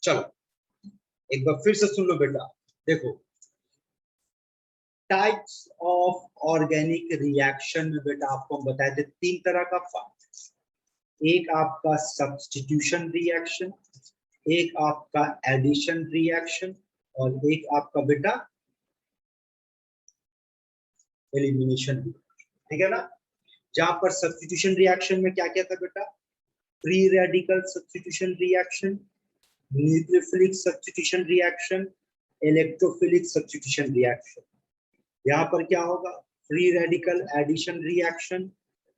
चलो एक बार फिर से सुन लो बेटा, देखो टाइप्स ऑफ ऑर्गेनिक रिएक्शन में बेटा आपको हम बताए थे 3 तरह का फॉर्म। एक आपका सब्स्टिट्यूशन रिएक्शन, एक आपका एडिशन रिएक्शन और एक आपका बेटा एलिमिनेशन। ठीक है ना। जहां पर सब्स्टिट्यूशन रिएक्शन में क्या क्या था बेटा, free radical substitution reaction, nucleophilic substitution reaction, electrophilic substitution reaction. यहाँ पर क्या होगा, free radical addition reaction,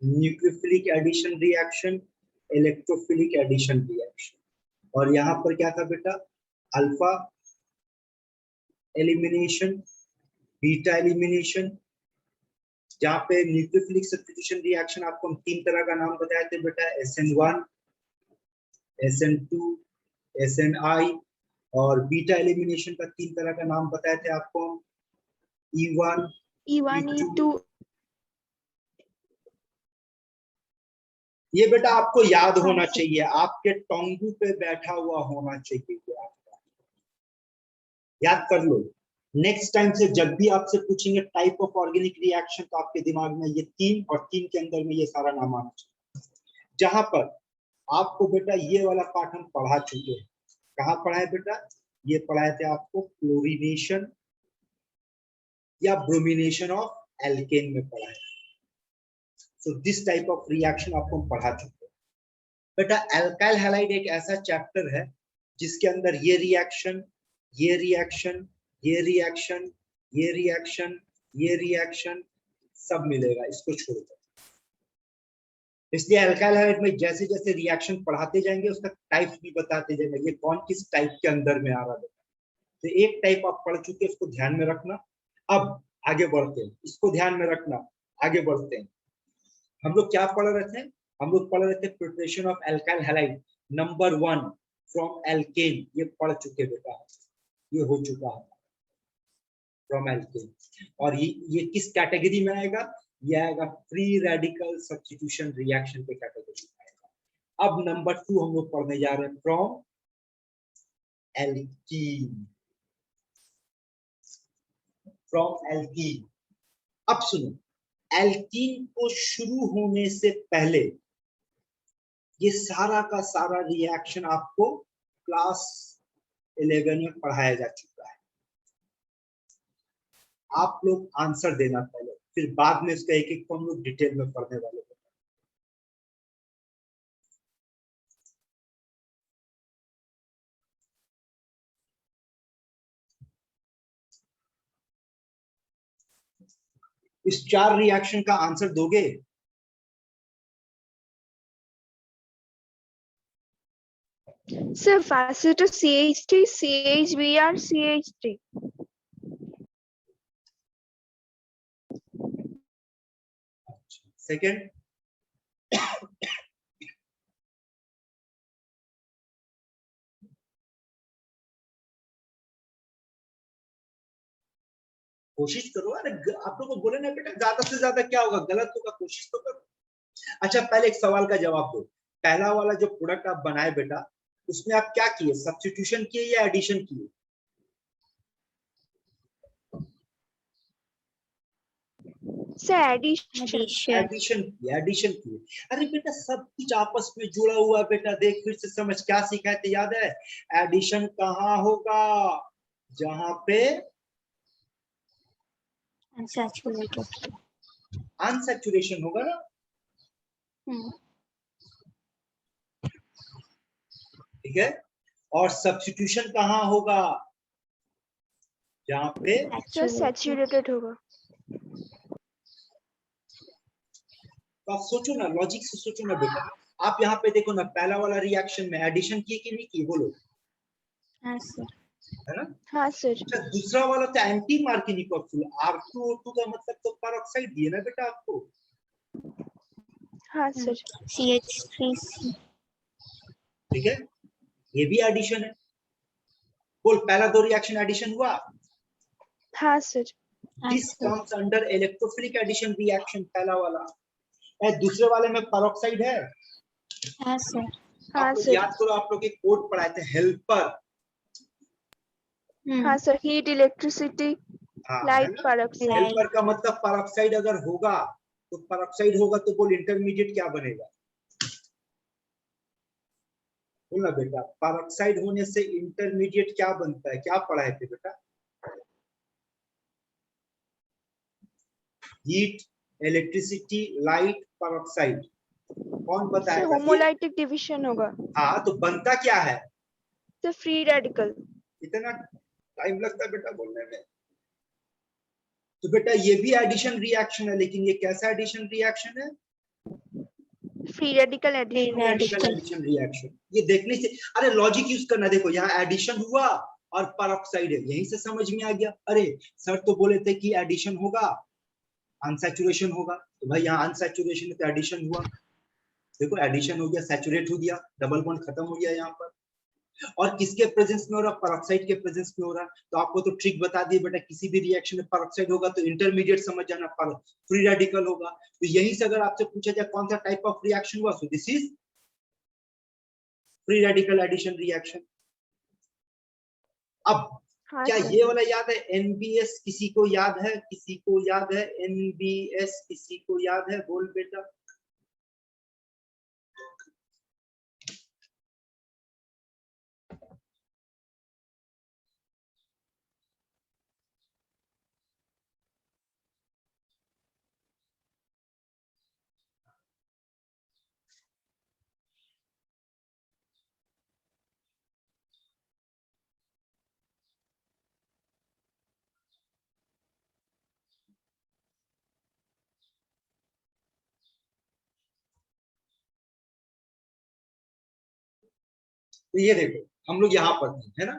nucleophilic addition reaction, electrophilic addition reaction. और यहाँ पर क्या था बेटा, अल्फा एलिमिनेशन, बीटा एलिमिनेशन। जहाँ पे न्यूक्लियोफिलिक सब्स्टिट्यूशन रिएक्शन आपको हम 3 तरह का नाम बताए थे बेटा, SN1, SN2, SNI। और बीटा एलिमिनेशन का 3 तरह का नाम बताए थे आपको, E1, E2। ये बेटा आपको याद होना चाहिए, आपके टोंगू पे बैठा हुआ होना चाहिए, आपका याद कर लो। नेक्स्ट टाइम से जब भी आपसे पूछेंगे टाइप ऑफ ऑर्गेनिक रिएक्शन, तो आपके दिमाग में ये 3 और 3 के अंदर में ये सारा नाम आना चाहिए। जहां पर आपको बेटा ये वाला पार्ट हम पढ़ा चुके हैं। कहाँ पढ़ा है बेटा, ये पढ़ाए थे आपको क्लोरीनेशन या ब्रोमिनेशन ऑफ एल्केन में पढ़ा है। So this type of reaction आपको हम पढ़ा चुके हैं बेटा। एल्काइल हैलाइड एक ऐसा चैप्टर है जिसके अंदर ये रिएक्शन, ये रिएक्शन, ये रिएक्शन, ये रिएक्शन, ये रिएक्शन सब मिलेगा, इसको छोड़कर। इसलिए एल्काइल हैलाइड में जैसे जैसे रिएक्शन पढ़ाते जाएंगे उसका टाइप्स भी बताते जाएंगे, ये कौन किस टाइप के अंदर में आ रहा है। तो एक टाइप आप पढ़ चुके, उसको ध्यान में रखना। अब आगे बढ़ते हैं, इसको ध्यान में रखना, आगे बढ़ते हैं। हम लोग क्या पढ़ रहे थे, हम लोग पढ़ रहे थे preparation of alkyl halide number 1 from alkane. ये पढ़ चुके बेटा, ये हो चुका है फ्रॉम एल्केन। और ये किस कैटेगरी में आएगा, ये आएगा फ्री रेडिकल सब्स्टिट्यूशन रिएक्शन के कैटेगरी में आएगा। अब नंबर 2 हम लोग पढ़ने जा रहे हैं फ्रॉम एल्कीन, फ्रॉम एल्कीन। अब सुनो, एल्कीन को शुरू होने से पहले ये सारा का सारा रिएक्शन आपको क्लास 11 में पढ़ाया जा चुका है। आप लोग आंसर देना पहले, फिर बाद में इसका एक एक को हम लोग डिटेल में पढ़ने वाले हैं। इस 4 रिएक्शन का आंसर दोगे? Sir, faster to CH3, CHBr, CH3. Second, कोशिश करो। अरे आप लोगों को बोले ना बेटा, ज्यादा से ज्यादा क्या होगा, गलत होगा, कोशिश तो करो। अच्छा पहले एक सवाल का जवाब दो। पहला वाला जो प्रोडक्ट आप बनाए बेटा, उसमें आप क्या किए, सब्स्टिट्यूशन किए या एडिशन किए? एडिशन किए। अरे बेटा सब कुछ आपस में जुड़ा हुआ है बेटा, देख फिर से समझ, क्या सीखा है याद है? एडिशन कहाँ होगा, जहां पे अनसैचुरेशन होगा ना। ठीक है। और सब्स्टिट्यूशन कहाँ होगा, जहां पे सैचुरेटेड होगा। तो आप सोचो ना, लॉजिक से सोचो ना बेटा। आप यहाँ पे देखो ना, पहला वाला रिएक्शन में एडिशन किए कि नहीं किए, बोलो। हाँ सर। है ना? हाँ सर। अच्छा दूसरा वाला तो एंटी मार्किनिकॉक्सिल, R2O2 का मतलब तो पेरोक्साइड दिए ना बेटा आपको। हाँ सर। CH3C। ठीक है, ये भी एडिशन है। बोल, पहला 2 रिएक्शन एडिशन हुआ। हाँ sir. This comes under electrophilic addition reaction, पहला वाला। दूसरे वाले में पेरोक्साइड है। हाँ सर। आप लोग याद करो, आप लोग एक कोड पढ़ाए थे, हेल्पर। हाँ सर, हीट, इलेक्ट्रिसिटी, हाँ, है लाइट, ना? पेरोक्साइड। हेल्पर का मतलब पेरोक्साइड अगर होगा तो पेरोक्साइड होगा तो बोल इंटरमीडिएट क्या बनेगा? बोलना बेटा, पेरोक्साइड होने से इंटरमीडिएट क्या बनता है? क्या पढ़ाए थे बेटा? Heat, electricity, light, peroxide. कौन सर बताएगा ये? होमोलाइटिक डिवीजन होगा। हाँ, तो बनता क्या है? Sir free radical. इतना टाइम लगता है बेटा बोलने में? तो बेटा ये भी एडिशन रिएक्शन है, लेकिन ये कैसा एडिशन रिएक्शन है? Free radical addition. Addition reaction. ये देखने से, अरे लॉजिक यूज करना। देखो यहाँ एडिशन हुआ और पेरोक्साइड है, यहीं से समझ में आ गया। अरे सर तो बोले थे कि एडिशन होगा अनसैचुरेशन होगा, तो भाई यहाँ अनसैचुरेशन है तो एडिशन हुआ। देखो एडिशन हो गया, सैचुरेट हो गया, डबल बॉन्ड खत्म हो गया यहाँ पर। और किसके प्रेजेंस में हो रहा? पेरोक्साइड के प्रेजेंस में हो रहा। तो आपको तो ट्रिक बता दिए बेटा, किसी भी रिएक्शन में पेरोक्साइड होगा तो इंटरमीडिएट समझ जाना, फ्री रेडिकल होगा। तो यहीं से अगर आपसे पूछा जाए कौन सा टाइप ऑफ रिएक्शन हुआ, so this is free radical addition reaction. अब हाँ क्या सर। ये वाला याद है? एनबीएस किसी को याद है? किसी को याद है? एनबीएस किसी को याद है? बोल बेटा। तो ये देखो हम लोग यहाँ पर थे, है ना?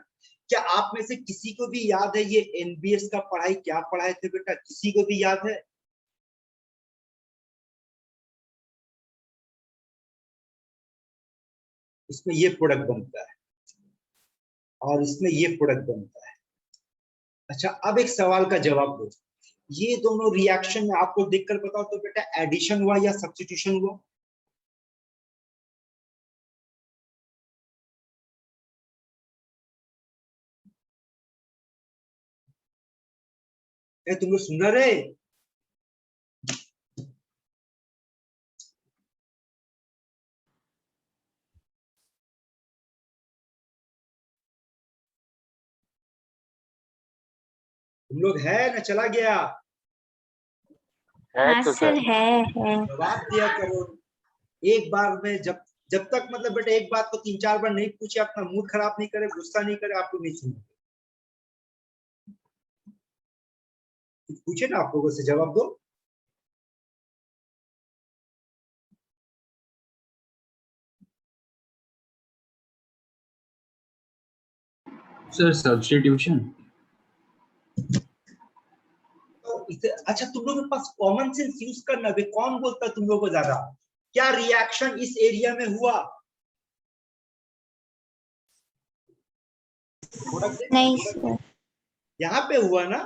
क्या आप में से किसी को भी याद है ये एनबीएस का पढ़ाई क्या पढ़ाए थे बेटा? किसी को भी याद है? इसमें ये प्रोडक्ट बनता है और इसमें ये प्रोडक्ट बनता है। अच्छा, अब एक सवाल का जवाब दो। ये दोनों रिएक्शन में आपको देखकर बताओ तो बेटा, एडिशन हुआ या सब्स्टिट्यूशन हुआ? तुम लोग सुन रहे? तुम लोग है ना? चला गया? हाँ सर है। जवाब दिया करो एक बार में। जब जब तक मतलब बेटा एक बात को 3-4 बार नहीं पूछे, अपना मूड खराब नहीं करे, गुस्सा नहीं करे, आपको नहीं सुनो। पूछे ना आप लोगों से, जवाब दो। Sir substitution. अच्छा, तुम लोगों के पास कॉमन सेंस यूज करना भी। कौन बोलता है तुम लोगों को ज्यादा? क्या रिएक्शन इस एरिया में हुआ? नहीं सर। यहाँ पे हुआ ना?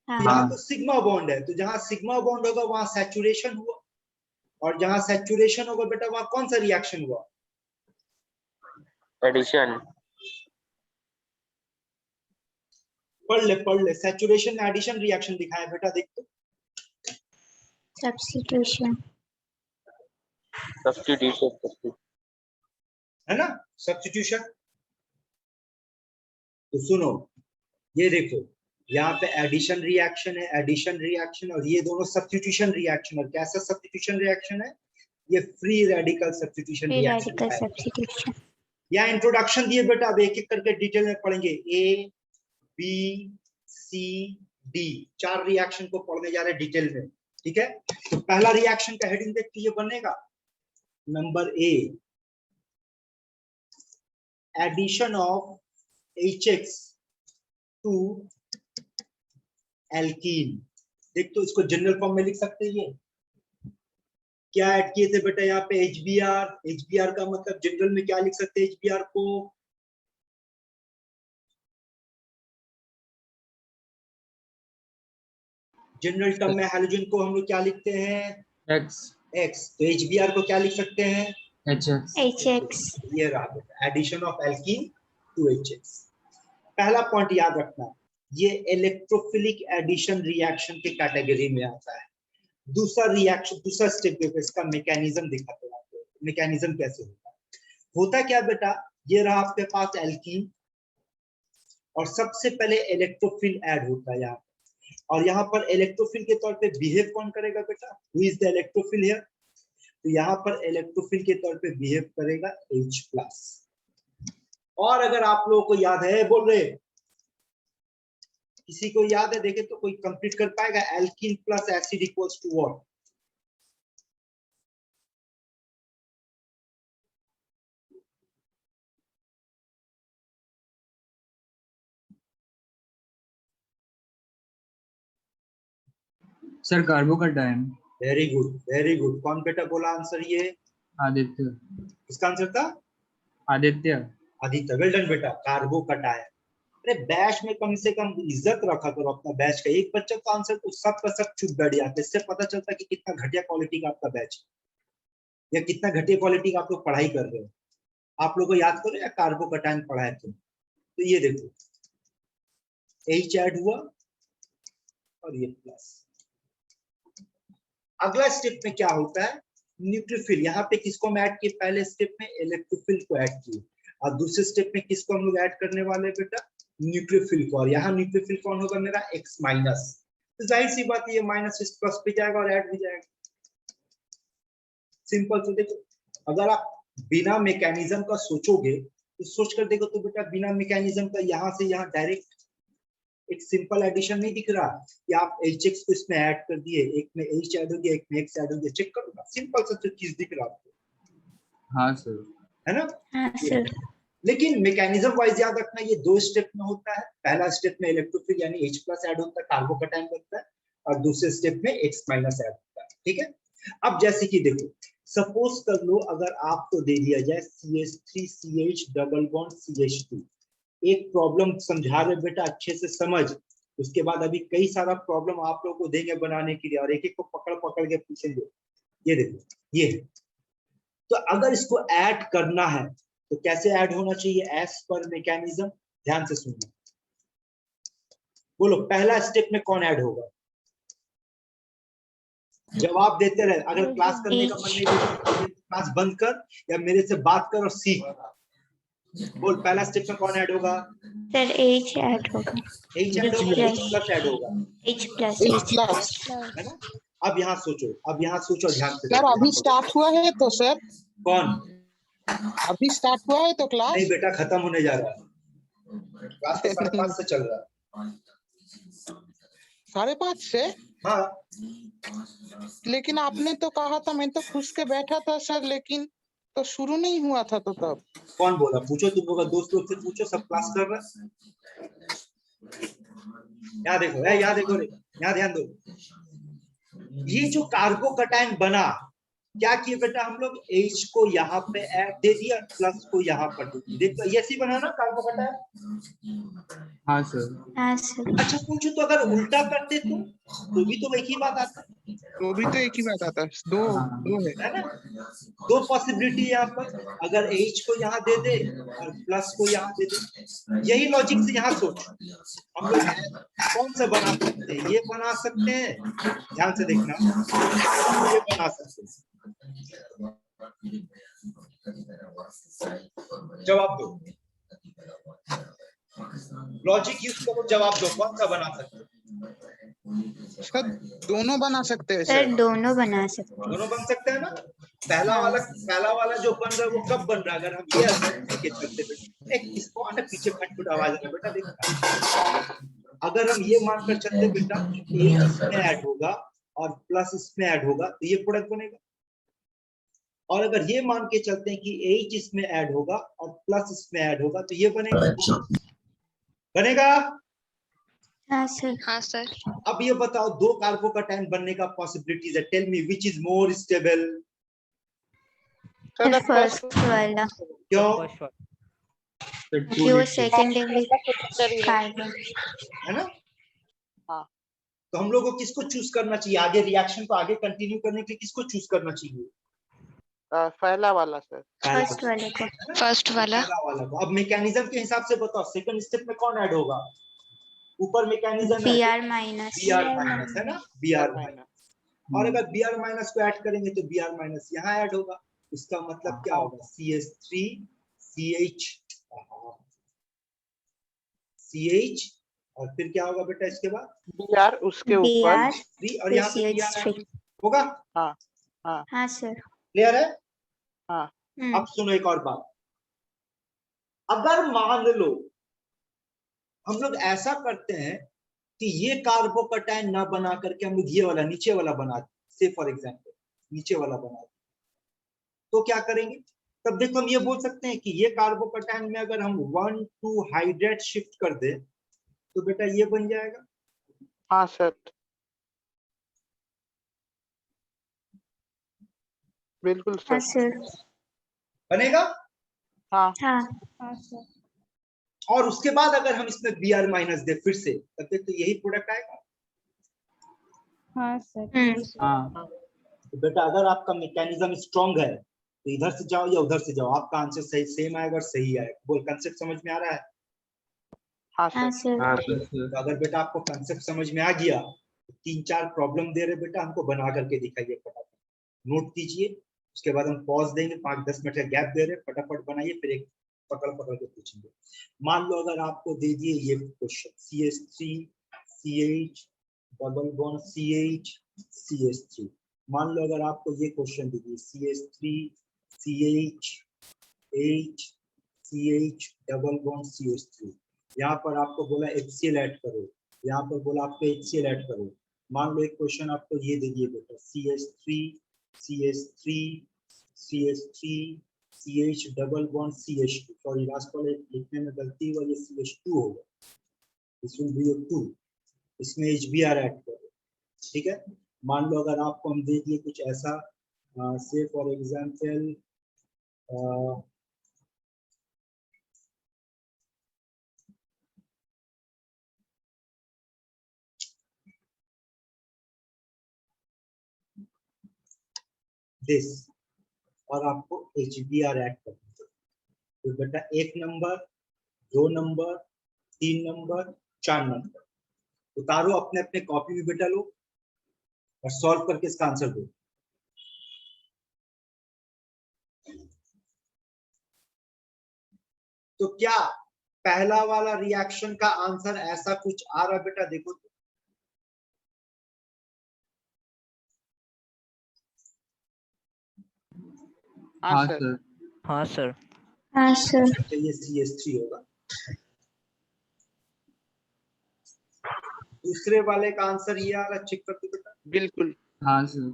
हाँ। यहाँ तो सिग्मा बॉन्ड है, तो जहां सिग्मा बॉन्ड होगा वहां सैचुरेशन हुआ, और जहां सैचुरेशन होगा बेटा वहां कौन सा रिएक्शन हुआ? एडिशन। पढ़ ले। सैचुरेशन में एडिशन रिएक्शन दिखाया बेटा, देख तो। सब्स्टिट्यूशन। सब्स्टिट्यूशन। है ना? सब्स्टिट्यूशन। तो सुनो, ये देखो यहाँ पे एडिशन रिएक्शन है, एडिशन रिएक्शन, और ये दोनों सब्स्टिट्यूशन रिएक्शन। और कैसा सब्स्टिट्यूशन रिएक्शन है? ये फ्री रेडिकल सब्स्टिट्यूशन रिएक्शन। यहाँ इंट्रोडक्शन दिए बेटा, अब एक एक करके डिटेल में पढ़ेंगे। A B C D, 4 reaction को पढ़ने जा रहे हैं डिटेल में, ठीक है? तो पहला रिएक्शन का हेडिंग देख के ये बनेगा number A, addition of HX to alkene. देख तो इसको जनरल फॉर्म में लिख सकते हैं। ये क्या ऐड किए थे बेटा यहाँ पे? HBr का मतलब जनरल में क्या लिख सकते हैं HBr को? जनरल टर्म में हाइड्रोजन को हम लोग क्या लिखते हैं? X। तो HBr को क्या लिख सकते हैं? HX। ये रहा बेटा, addition of alkene to HX। पहला पॉइंट याद रखना, ये इलेक्ट्रोफिलिक एडिशन रिएक्शन के कैटेगरी में आता है। दूसरा रिएक्शन, दूसरा स्टेप देखो, इसका मैकेनिज्म दिखाते हैं आपको, मैकेनिज्म कैसे होता क्या बेटा, ये रहा आपके पास एल्कीन और सबसे पहले इलेक्ट्रोफिल ऐड होता है यहाँ, और यहाँ पर इलेक्ट्रोफिल के तौर पे बिहेव कौन करेगा बेटा, who is the electrophile here, तो यहाँ पर इलेक्ट्रोफिल के तौर पे बिहेव करेगा H+। और अगर आप लोगों को याद है, बोल रहे किसी को याद है, देखे तो कोई कंप्लीट कर पाएगा, alkene plus acid equals to what, sir carbocation. Very good very good, कौन बेटा बोला आंसर, ये आदित्य। इसका आंसर था आदित्य। आदित्य, वेल डन बेटा, कार्बोकैटायन। अरे बैच में कम से कम इज्जत रखा करो अपना बैच का, एक बच्चा का आंसर तो सब का सब चुप बैठ जाते, इससे पता चलता है कि कितना घटिया क्वालिटी का आपका बैच है, या कितना घटिया क्वालिटी का आप लोग पढ़ाई कर रहे हो। आप लोग को याद करो या कार्बोकैटायन पढ़ा है तो ये देखो H ऐड हुआ और ये प्लस। अगला स्टेप में क्या होता है, न्यूक्लियोफिल, यहाँ पे किसको हम ऐड किए, पहले स्टेप में इलेक्ट्रोफिल को ऐड किए, और दूसरे स्टेप में किसको हम लोग ऐड करने वाले हैं बेटा, न्यूक्लियोफिल को, और यहाँ न्यूक्लियोफिल कौन होगा मेरा, X-, तो जाहिर सी बात है ये माइनस इस प्लस पे जाएगा और ऐड भी जाएगा, सिंपल। तो देखो अगर आप बिना मैकेनिज्म का सोचोगे तो सोच कर देखो तो बेटा बिना मैकेनिज्म का यहाँ से यहाँ डायरेक्ट एक सिंपल एडिशन नहीं दिख रहा कि आप HX को इसमें ऐड कर दिए, एक में H ऐड हो गया, एक में X ऐड हो गया, चेक करो ना, सिंपल सा चीज दिख रहा आपको, हाँ सर, है ना। हाँ सर। लेकिन मैकेनिज्म वाइज याद रखना, ये दो स्टेप में होता है, पहला स्टेप में इलेक्ट्रोफिल यानी H+ ऐड होता है, कार्बोकैटायन बनता है, और दूसरे स्टेप में X- ऐड होता है, ठीक है। अब जैसे कि देखो, सपोज कर लो अगर आपको दे दिया जाए CH3CH डबल बॉन्ड CH2, एक प्रॉब्लम समझा रहे बेटा, अच्छे से समझ, उसके बाद अभी कई सारा प्रॉब्लम आप लोगों को देंगे बनाने के लिए, और एक एक को पकड़ पकड़ के पूछेंगे। ये देखो ये है, तो अगर इसको ऐड करना है तो कैसे ऐड होना चाहिए, एज पर मैकेनिज्म, ध्यान से सुनना, बोलो पहला स्टेप में कौन ऐड होगा, जवाब देते रहे, अगर क्लास करने का मन नहीं तो क्लास बंद कर या मेरे से बात कर और सीख। बोल पहला स्टेप में कौन ऐड होगा, सर H ऐड होगा, H ऐड होगा, H+ ऐड होगा, H+, है ना। अब यहाँ सोचो ध्यान से। सर अभी स्टार्ट हुआ है तो सर, कौन, अभी स्टार्ट हुआ है तो क्लास नहीं बेटा खत्म होने जा रहा है, क्लास तो 5:30 से चल रहा है। 5:30 से, हाँ लेकिन आपने तो कहा था, मैं तो खुश के बैठा था सर, लेकिन तो शुरू नहीं हुआ था, तो तब कौन बोला, पूछो तुम लोग दोस्त लोग से पूछो, सब क्लास कर रहे हैं। यहाँ देखो यहाँ देखो, यहाँ ध्यान दो, ये जो कार्बोकैटायन बना, क्या किए बेटा हम लोग, H को यहाँ पे ऐड दे दिया, प्लस को यहाँ पर दे दिया, देखो ये ऐसी बना ना कार्बोकैटायन। हाँ सर। हाँ सर। अच्छा पूछो तो अगर उल्टा करते तो भी तो एक ही बात आता है, तो भी तो एक ही बात आता है, दो है ना। दो पॉसिबिलिटी यहाँ पर, अगर H को यहाँ दे दे और प्लस को यहाँ दे दे, यही लॉजिक से यहाँ सोच, हम लोग कौन सा बना सकते हैं, ये बना सकते हैं, ध्यान से देखना, ये बना सकते हैं, जवाब दो, लॉजिक यूज करो, जवाब दो, कौन सा बना सकते हैं। सर दोनों बना सकते हैं सर सर, दोनों बना सकते हैं। दोनों बन सकते हैं ना। पहला वाला जो बन रहा है वो कब बन रहा है, अगर हम ये लेके चलते बेटा, एक इसको आना पीछे खटखट आवाज है बेटा, देखो अगर हम ये मानकर चलते बेटा H इसमें ऐड होगा और प्लस इसमें ऐड होगा तो ये प्रोडक्ट बनेगा, और अगर ये मान के चलते हैं कि H इसमें ऐड होगा और प्लस इसमें ऐड होगा तो ये बनेगा। हाँ सर। हाँ सर। अब ये बताओ दो कार्बोकैटायन बनने का पॉसिबिलिटीज है, tell me which is more stable, first वाला, क्यों, क्योंकि वो सेकेंडरी कार्बन है ना। हाँ। तो हम लोग को किसको चूज करना चाहिए, आगे रिएक्शन को आगे कंटिन्यू करने के लिए किसको चूज करना चाहिए, पहला वाला सर। फर्स्ट वाले को। फर्स्ट वाला। पहला वाला को। अब मैकेनिज्म के हिसाब से बताओ सेकंड स्टेप में कौन ऐड होगा? ऊपर मैकेनिज्म है BR माइनस। BR माइनस है ना, BR माइनस। और अगर BR माइनस को ऐड करेंगे तो BR माइनस यहाँ ऐड होगा। इसका मतलब क्या होगा? CH3 CH CH और फिर क्या होगा बेटा इसके बाद? BR उसके ऊपर BR 3 और यहाँ पे BR CH3 होगा। हाँ सर। क्लियर है? हाँ। अब सुनो एक और बात। अगर मान लो हम लोग ऐसा करते हैं कि ये कार्बोकैटायन ना बना करके हम लोग ये वाला नीचे वाला बना दें, से फॉर एग्जांपल नीचे वाला बना दें, तो क्या करेंगे? तब देखो हम ये बोल सकते हैं कि ये कार्बोकैटायन में अगर हम 1,2 हाइड्रेट शिफ्ट कर दे तो बेटा ये बन जाएगा। हाँ सर बिल्कुल हाँ सर। सर। बनेगा। हाँ हाँ और उसके बाद अगर हम इसमें Br माइनस दे फिर से, तब तक तो यही प्रोडक्ट आएगा। हाँ सर। हाँ तो बेटा अगर आपका मैकेनिज्म स्ट्रांग है तो इधर से जाओ या उधर से जाओ, आपका आंसर सही सेम आएगा और सही आएगा। बोल कंसेप्ट समझ में आ रहा है? हाँ हाँ सर। सर। तो अगर बेटा आपको कंसेप्ट समझ में आ गया तो 3-4 प्रॉब्लम दे रहे बेटा हमको बना करके दिखाइए, फटाफट नोट कीजिए। उसके बाद हम पॉज देंगे, 5-10 मिनट का गैप दे रहे, फटाफट बनाइए, फिर एक पकड़ पकड़ के पूछेंगे। मान लो अगर आपको दे दिए ये question CH3 CH double bond CH CH3। मान लो अगर आपको ये क्वेश्चन दे दिए CH3 CH H CH double bond CH3। यहाँ पर आपको बोला HCl ऐड करो, यहाँ पर बोला आपको HCl ऐड करो। मान लो एक क्वेश्चन आपको ये दे दिए बेटा CH3 CH3 CH3 CH double bond CH2। Sorry last वाले लिखने में गलती हुआ, ये CH2 होगा, दिस विल बी 2। इसमें HBr ऐड करो, ठीक है। मान लो अगर आपको हम दे दिए कुछ ऐसा, से फॉर एग्जांपल दिस, और आपको HBr ऐड करना है। तो बेटा 1 नंबर 2 नंबर 3 नंबर 4 नंबर उतारो अपने अपने कॉपी में बेटा लो और सॉल्व करके इसका आंसर दो। तो क्या पहला वाला रिएक्शन का आंसर ऐसा कुछ आ रहा बेटा? देखो तो। हाँ हाँ सर। सर। हाँ सर। हाँ सर। तो ये CH3 होगा। दूसरे वाले का आंसर ये आ रहा, चेक कर दो बेटा। बिल्कुल। हाँ सर।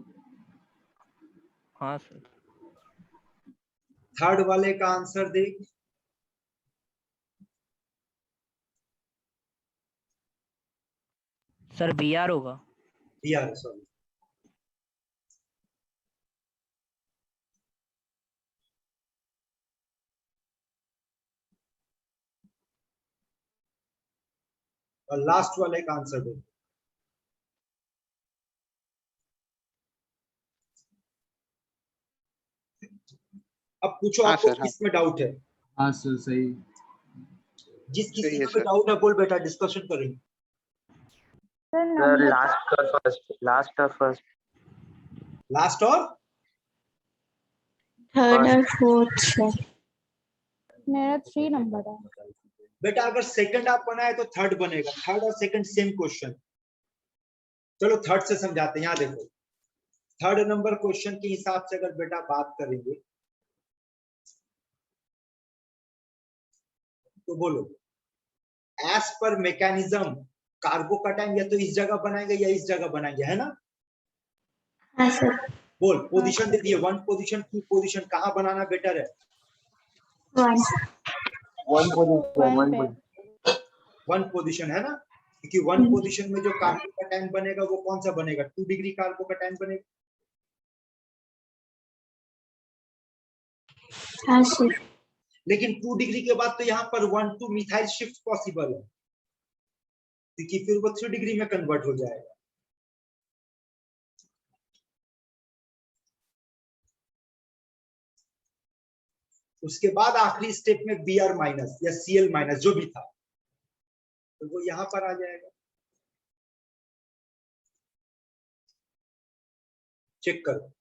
हाँ सर। थर्ड वाले का आंसर देख। सर BR होगा। BR sorry. और लास्ट वाले का आंसर दो। अब पूछो हाँ आपको सर। हाँ किसमें डाउट है? हाँ सर सही। जिस सही किसी है को भी सर। डाउट है बोल बेटा, डिस्कशन करेंगे। सर सर नंबर लास्ट का फर्स्ट, लास्ट का फर्स्ट। लास्ट और थर्ड और फोर्थ सर। मेरा 3 नंबर है। बेटा अगर सेकंड आप बनाए तो थर्ड बनेगा। थर्ड और सेकंड सेम क्वेश्चन। चलो थर्ड से समझाते हैं। यहाँ देखो थर्ड नंबर क्वेश्चन के हिसाब से अगर बेटा बात करेंगे तो बोलो एज पर मैकेनिज्म कार्बोकैटायन या तो इस जगह बनाएंगे या इस जगह बनाएंगे, है ना? हाँ सर। बोल पोजीशन दे दिए, 1 पोजीशन 2 पोजीशन, कहाँ बनाना बेटर है? 1 1 पे। 1 पोजीशन है ना, क्योंकि 1 पोजीशन में जो कार्बोकैटायन बनेगा वो कौन सा बनेगा? 2 डिग्री कार्बोकैटायन बनेगा। हाँ सर। लेकिन 2 डिग्री के बाद तो यहाँ पर 1,2 मिथाइल शिफ्ट पॉसिबल है, क्योंकि फिर वो 3 डिग्री में कन्वर्ट हो जाएगा। उसके बाद आखिरी स्टेप में Br माइनस या Cl माइनस जो भी था तो वो यहां पर आ जाएगा। चेक करो।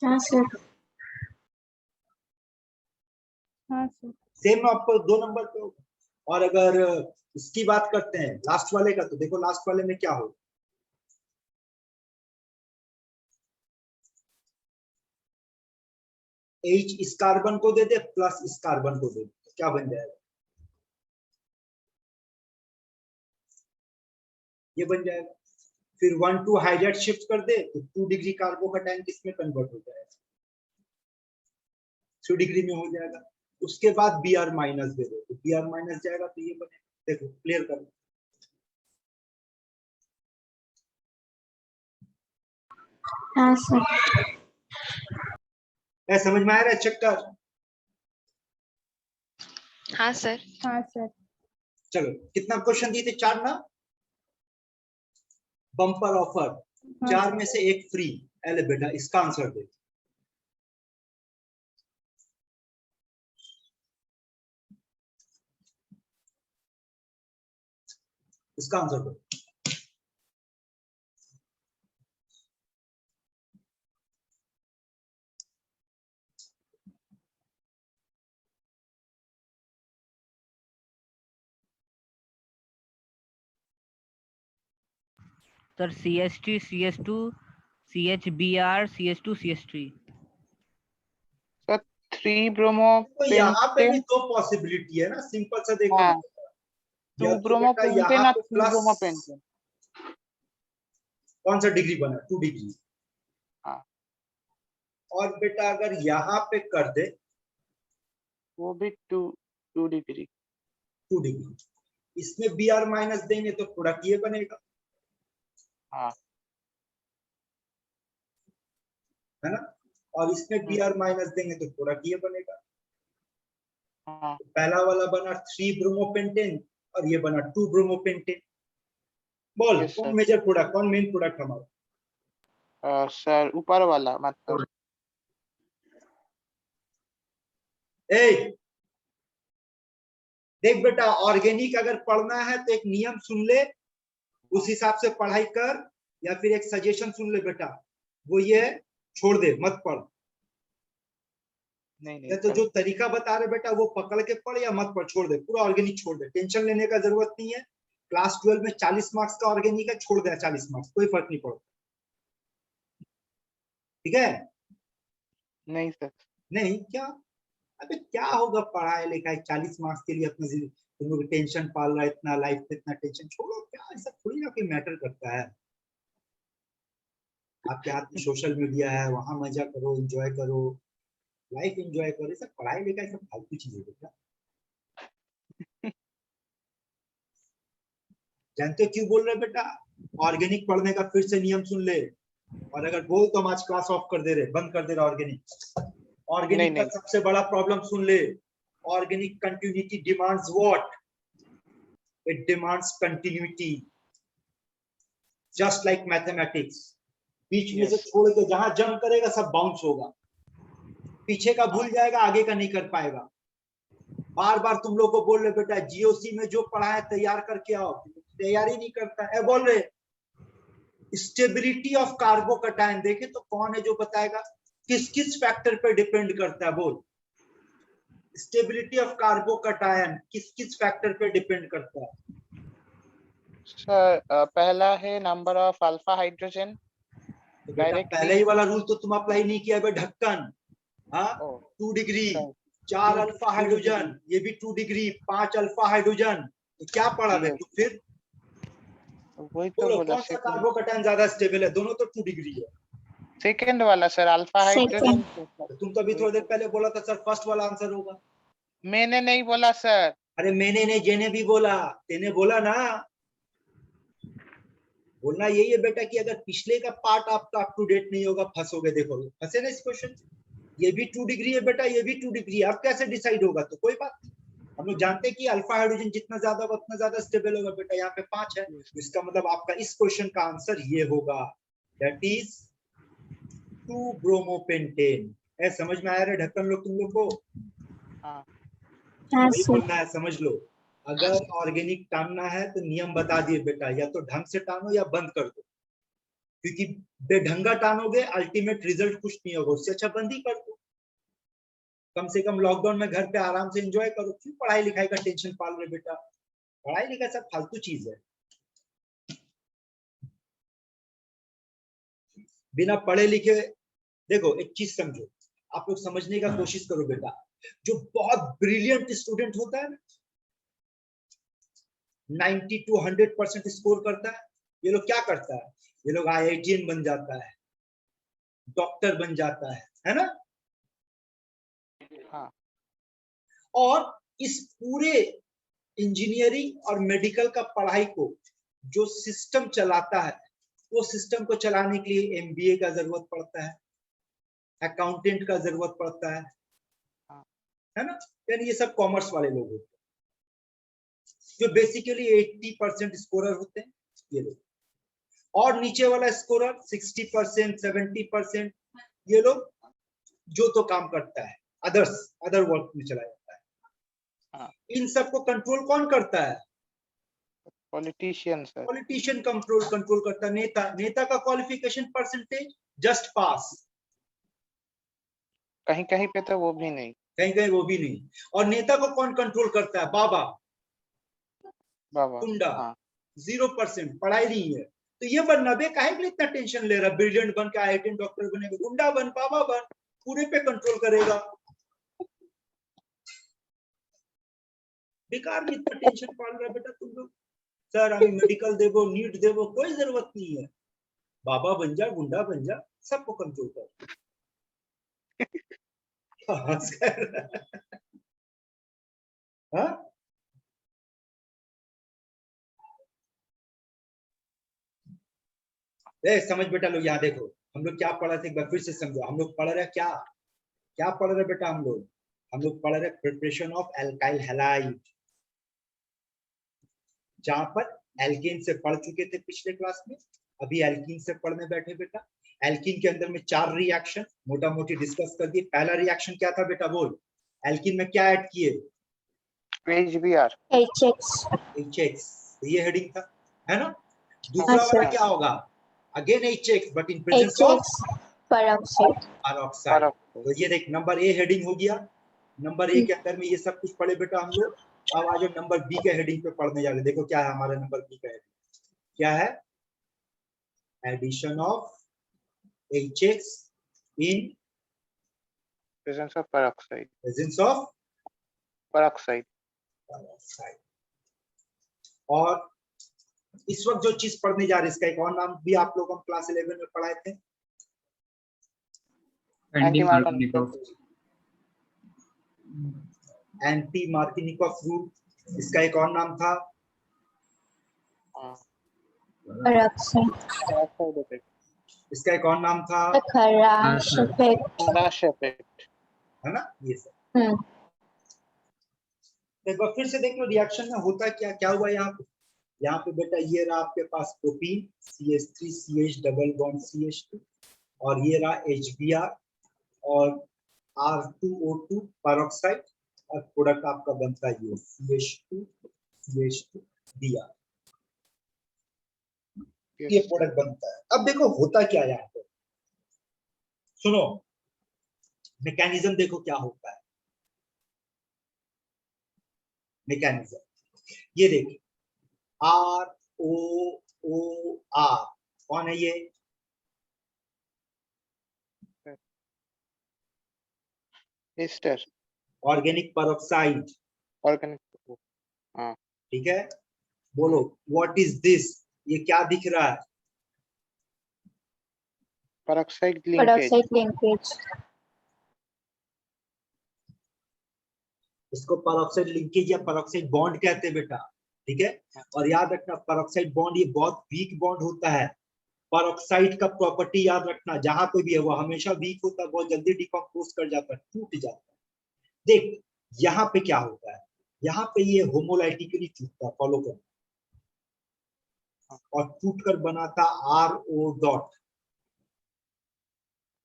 हाँ सर। हाँ सर। सेम आपको 2 नंबर पे होगा। और अगर इसकी बात करते हैं लास्ट वाले का, तो देखो लास्ट वाले में क्या होगा। H इस कार्बन को दे दे प्लस इस कार्बन को दे दे तो क्या बन जाएगा, ये बन जाएगा। फिर 1 2 हाइड्राइड शिफ्ट कर दे तो 2 डिग्री कार्बोकैटायन किसमें कन्वर्ट हो जाएगा, 3 डिग्री में हो जाएगा। उसके बाद Br माइनस दे दो तो Br माइनस जाएगा तो ये बने। देखो क्लियर करो। हाँ सर। समझ में आ रहा है चक्कर? हाँ सर। हाँ सर। चलो कितना क्वेश्चन दिए थे, 4 ना? बम्पर ऑफर, हाँ 4 सर। में से 1 फ्री। अरे बेटा इसका आंसर दे। इसका आंसर दो। Sir CH3 CH2 CHBr CH2 CH3। Sir 3 bromo तो यहाँ पे भी पेंटेन। 2 पॉसिबिलिटी है ना, सिंपल सा देखो। हाँ, 2 या तो ब्रोमो बेटा पेंटेन यहाँ और पे 3 ब्रोमो प्लस पेंटेन। कौन सा डिग्री बना, 2 डिग्री। हाँ, और बेटा अगर यहाँ पे कर दे वो भी 2 डिग्री। 2 डिग्री, इसमें Br माइनस देंगे तो प्रोडक्ट ये बनेगा, हाँ, है ना। और इसमें Br माइनस देंगे तो प्रोडक्ट ये बनेगा। हाँ। तो पहला वाला बना 3 ब्रोमोपेंटेन और ये बना 2 ब्रोमोपेंटेन। बोल यस कौन सर। मेजर प्रोडक्ट, कौन मेन प्रोडक्ट हमारा? सर ऊपर वाला मतलब। ए देख बेटा, ऑर्गेनिक अगर पढ़ना है तो एक नियम सुन ले, उस हिसाब से पढ़ाई कर, या फिर एक सजेशन सुन ले बेटा, वो ये है, छोड़ दे मत पढ़। नहीं या तो सर। जो तरीका बता रहे बेटा वो पकड़ के पढ़ या मत पढ़, छोड़ दे, पूरा ऑर्गेनिक छोड़ दे, टेंशन लेने का जरूरत नहीं है। क्लास 12 में 40 मार्क्स का ऑर्गेनिक है, छोड़ दे 40 मार्क्स, कोई फर्क नहीं पड़ता। ठीक है? नहीं सर। नहीं क्या? अबे क्या होगा पढ़ाई लिखाई 40 मार्क्स के लिए अपना तुम लोग टेंशन पाल रहा है, इतना लाइफ पे इतना टेंशन, छोड़ो, क्या ऐसा थोड़ी ना कोई मैटर करता है। आपके हाथ में सोशल मीडिया है, वहां मजा करो, एंजॉय करो, लाइफ एंजॉय करो, सब पढ़ाई लिखाई सब फालतू चीज है बेटा। जानते हो क्यों बोल रहे बेटा? ऑर्गेनिक पढ़ने का फिर से नियम सुन ले, और अगर बोल तो हम आज क्लास ऑफ कर दे रहे, बंद कर दे रहे ऑर्गेनिक। ऑर्गेनिक का सबसे बड़ा प्रॉब्लम सुन ले, organic continuity demands what? It demands continuity, just like mathematics. बीच में से छोड़ के जहां जंप करेगा सब बाउंस होगा, पीछे का भूल जाएगा, आगे का नहीं कर पाएगा। बार बार तुम लोग को बोल रहे बेटा जीओसी में जो पढ़ा है तैयार करके आओ, तैयारी नहीं करता है। बोल रहे स्टेबिलिटी ऑफ कार्बोकैटायन, देखे तो कौन है जो बताएगा किस किस फैक्टर पे डिपेंड करता है? बोल, स्टेबिलिटी ऑफ कार्बोकैटायन किस किस फैक्टर पे डिपेंड करता है? सर पहला है नंबर ऑफ अल्फा हाइड्रोजन। तो बेटा पहले ही वाला रूल तो तुम अप्लाई नहीं किया है, ढक्कन। हाँ, 2 डिग्री, 4 अल्फा हाइड्रोजन, ये भी 2 डिग्री, 5 अल्फा हाइड्रोजन, तो क्या पढ़ा बे तू फिर? वही तो बोला, कौन सा कार्बोकैटायन ज्यादा स्टेबल है? दोनों तो 2 डिग्री है। सेकंड वाला सर, अल्फा हाइड्रोजन। तुम तो अभी थोड़ी देर पहले बोला था सर फर्स्ट वाला आंसर होगा। मैंने नहीं बोला सर। अरे मैंने नहीं, जेने भी बोला, तेने बोला ना। बोलना यही है बेटा कि अगर पिछले का पार्ट आपका अप टू डेट नहीं होगा, फंसोगे। देखो फंसे ना इस क्वेश्चन। ये भी 2 डिग्री है बेटा, ये भी 2 डिग्री है, अब कैसे डिसाइड होगा? तो कोई बात नहीं, हम लोग जानते हैं कि अल्फा हाइड्रोजन जितना ज्यादा होगा उतना ज्यादा स्टेबल होगा बेटा। यहाँ पे 5 है, इसका मतलब आपका इस क्वेश्चन का आंसर ये होगा, दैट इज 2 ब्रोमोपेंटेन। है समझ में आया रे ढक्कन लोग तुम लोग को? हाँ हाँ वही सर बोलना है, समझ लो। अगर ऑर्गेनिक टानना है तो नियम बता दिए बेटा, या तो ढंग से टानो या बंद कर दो, क्योंकि बेढंगा टानोगे अल्टीमेट रिजल्ट कुछ नहीं होगा, उससे अच्छा बंद ही कर दो। कम से कम लॉकडाउन में घर पे आराम से एंजॉय करो, क्यों पढ़ाई लिखाई का टेंशन पाल रहे बेटा? पढ़ाई लिखाई सब फालतू चीज है। बिना पढ़े लिखे, देखो एक चीज समझो, आप लोग समझने का कोशिश करो बेटा। जो बहुत ब्रिलियंट स्टूडेंट होता है, 90 to 100% स्कोर करता है, ये लोग क्या करता है? ये लोग IITian बन जाता है, डॉक्टर बन जाता है ना? हाँ और इस पूरे इंजीनियरिंग और मेडिकल का पढ़ाई को जो सिस्टम चलाता है, वो सिस्टम को चलाने के लिए MBA का जरूरत पड़ता है, अकाउंटेंट का जरूरत पड़ता है ना? यानी ये सब कॉमर्स वाले लोग होते हैं, जो बेसिकली 80% स्कोरर होते हैं ये लोग। और नीचे वाला स्कोरर 60%, 70%, ये लोग जो तो काम करता है, अदर वर्क में चला जाता है। हाँ इन सबको कंट्रोल कौन करता है? Politician sir. पॉलिटिशियन कंट्रोल करता है। नेता का क्वालिफिकेशन परसेंटेज जस्ट पास, कहीं कहीं पे तो वो भी नहीं। कहीं वो भी नहीं। और नेता को कौन कंट्रोल करता है? बाबा बाबा गुंडा, हाँ 0% पढ़ाई नहीं है। तो ये बनना बे, काहे के लिए इतना टेंशन ले रहा? ब्रिलियंट बन के IITian डॉक्टर बनेगा, गुंडा बन, बाबा बन, पूरे पे कंट्रोल करेगा। बेकार में इतना टेंशन पाल रहा बेटा तुम लोग। सर हमें मेडिकल देवो, नीट देवो, कोई जरूरत नहीं है। बाबा बन जा, गुंडा बन जा, सबको कंट्रोल कर। हंस कर। हाँ? समझ बेटा लोग, यहाँ देखो हम लोग क्या पढ़ रहे थे, एक बार फिर से समझो। हम लोग पढ़ रहे क्या क्या पढ़ रहे बेटा? हम लोग पढ़ रहे प्रिपरेशन ऑफ एल्काइल हैलाइड, जहां पर एल्कीन से पढ़ चुके थे पिछले क्लास में, अभी एल्कीन से पढ़ने बैठे बेटा। एल्कीन के अंदर में 4 रिएक्शन मोटा मोटी डिस्कस कर दिए। पहला रिएक्शन क्या था बेटा? बोल, एल्कीन में क्या ऐड किए? HBr HX ये हेडिंग था, है ना? दूसरा हाँ, वाला सर। क्या होगा? Again HX but in presence of HX peroxide peroxide. तो ये देख, नंबर A हेडिंग हो गया। नंबर A के अंदर में ये सब कुछ पढ़े बेटा हम लोग। अब आज नंबर B के हेडिंग पे पढ़ने जा रहे हैं। देखो क्या है हमारे नंबर B का हेडिंग, क्या है? Addition of HX in presence of peroxide presence of peroxide. Peroxide. और इस वक्त जो चीज पढ़ने जा रहे हैं, इसका एक और नाम भी आप लोग हम क्लास 11 में पढ़ाए थे, anti Markovnikov. Anti Markovnikov rule. इसका एक और नाम था peroxide इसका एक और नाम था, खराश effect खराश इफेक्ट। है ना? ये सब एक बार फिर से देख लो रिएक्शन में होता क्या क्या हुआ यहाँ पे बेटा। ये रहा आपके पास propene CH3CH double bond CH2, और ये रहा HBr और R2O2 पेरोक्साइड, और प्रोडक्ट आपका बनता है ये CH2CH2Br। ये प्रोडक्ट बनता है। अब देखो होता क्या यहाँ पे, सुनो मैकेनिज्म देखो क्या होता है। मैकेनिज्म ये देखिए, ROOR कौन है? ये एस्टर ऑर्गेनिक पेरोक्साइड, ऑर्गेनिक। हाँ ठीक है? बोलो व्हाट इज दिस? ये क्या दिख रहा है? Peroxide linkage. linkage इसको पेरोक्साइड लिंकेज या पेरोक्साइड बॉन्ड कहते हैं बेटा, ठीक है? और याद रखना पेरोक्साइड बॉन्ड ये बहुत वीक बॉन्ड होता है। पेरोक्साइड का प्रॉपर्टी याद रखना, जहां पे भी है वो हमेशा वीक होता है, बहुत जल्दी डिकम्पोज कर जाता है, टूट जाता है। देख यहाँ पे क्या होता है, यहाँ पे ये होमोलाइटिकली टूटता है, फॉलो कर, और टूटकर बनाता RO डॉट।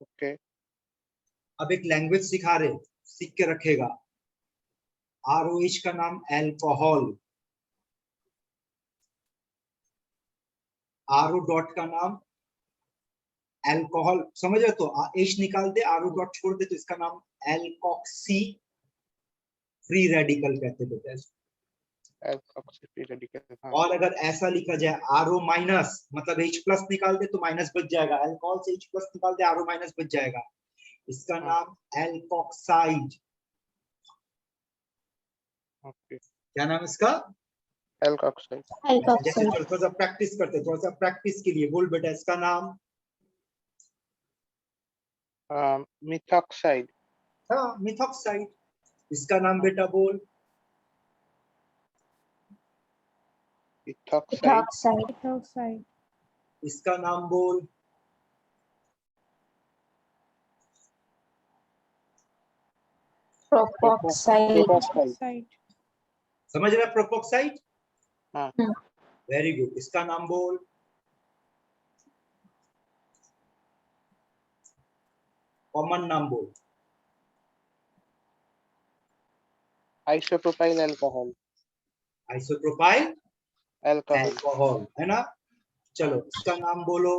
ओके अब एक लैंग्वेज सिखा रहे, सीख के रखेगा। ROH का नाम अल्कोहल, RO डॉट का नाम अल्कोहल, समझ रहे? तो H निकाल दे, RO डॉट छोड़ दे, तो इसका नाम एल्कोक्सी फ्री रेडिकल कहते थे। Alkoxy free radical. हाँ और अगर ऐसा लिखा जाए RO माइनस, मतलब H प्लस निकाल दे तो माइनस बच जाएगा, अल्कोहल से H प्लस निकाल दे RO माइनस बच जाएगा, इसका नाम एल्कोक्साइड। ओके क्या नाम इसका? एल्कोक्साइड। जैसे अल्कोक्साइड, थोड़ा सा प्रैक्टिस करते, थोड़ा सा प्रैक्टिस के लिए बोल बेटा इसका नाम। मिथॉक्साइड। हाँ, मिथॉक्साइड। इसका नाम बेटा बोल। मिथॉक्साइड। इथॉक्साइड, इथोक्साइड, इसका नाम बोल। प्रोपोक्साइड, प्रोपोक्साइड, समझ रहा? प्रोपोक्साइड। हाँ वेरी गुड। इसका नाम बोल। कॉमन नाम बोल। Isopropyl alcohol. Isopropyl alcohol. Alcohol, है ना? चलो इसका नाम बोलो।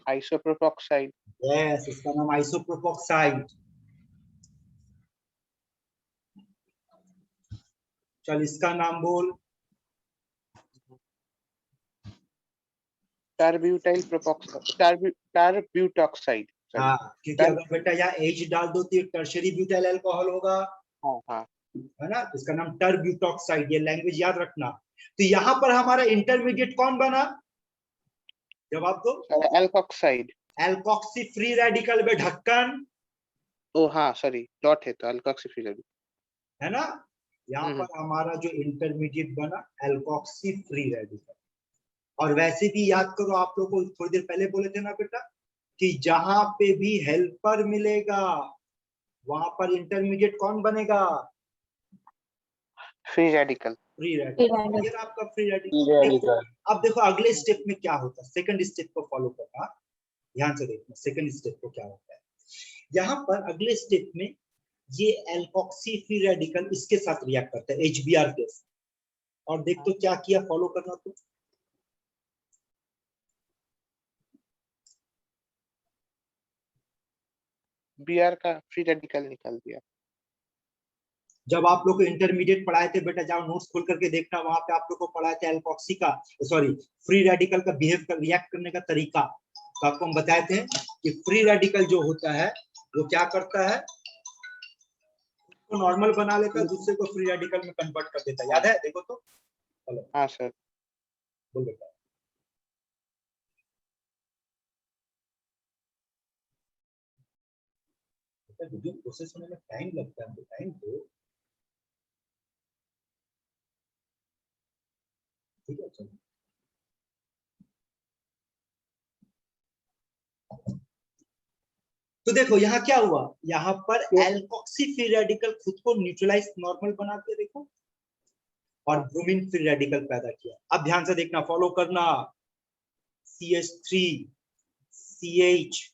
आइसोप्रोपोक्साइड। यस, इसका नाम आइसोप्रोपोक्साइड। चल इसका नाम बोल। टारब्यूटाइल प्रोपोक्साइड। टारब्यूटॉक्साइड। हाँ, क्योंकि अगर बेटा यहाँ H डाल दो तो टर्शरी ब्यूटाइल अल्कोहल होगा, हाँ हाँ है ना? इसका नाम टर्ब्यूटॉक्साइड, ये लैंग्वेज याद रखना। तो यहाँ पर हमारा इंटरमीडिएट कौन बना? जवाब दो। एल्कोक्साइड। एल्कोक्सी फ्री रेडिकल में ढक्कन, ओ हाँ सॉरी डॉट है तो एल्कोक्सी फ्री रेडिकल, है ना? यहाँ हम्म। पर हमारा जो इंटरमीडिएट बना एल्कोक्सी फ्री रेडिकल। और वैसे भी याद करो, आप लोग को थोड़ी देर पहले बोले थे ना बेटा कि जहां पे भी हेल्पर मिलेगा वहां पर इंटरमीडिएट कौन बनेगा? Free radical. Free radical. ये आपका फ्री रेडिकल। अब देखो अगले स्टेप में क्या होता है, सेकंड स्टेप को फॉलो करना, ध्यान से देखना सेकंड स्टेप को क्या होता है। यहाँ पर अगले स्टेप में ये एल्कोक्सी फ्री रेडिकल इसके साथ रिएक्ट करता है, HBr के साथ। और देख तो क्या किया, फॉलो करना। तो बीआर का फ्री रेडिकल निकाल दिया। जब आप लोग को इंटरमीडिएट पढ़ाए थे बेटा, जाओ नोट्स खोल करके देखना, वहां पे आप लोग को पढ़ाए थे एल्कोक्सी का, सॉरी फ्री रेडिकल का बिहेव कर, रिएक्ट करने का तरीका। तो आपको हम बताए थे कि फ्री रेडिकल जो होता है वो क्या करता है, तो नॉर्मल बना लेता है, दूसरे को फ्री रेडिकल में कन्वर्ट कर देता है। याद है? देखो तो। चलो हाँ सर। बोल बेटा। वीडियो प्रोसेस होने में टाइम लगता है, तो टाइम दो। ठीक है, चलो। तो देखो यहाँ क्या हुआ, यहाँ पर एल्कोक्सी फ्री रेडिकल खुद को न्यूट्रलाइज नॉर्मल बना के देखो, और ब्रोमीन फ्री रेडिकल पैदा किया। अब ध्यान से देखना, फॉलो करना। CH3 CH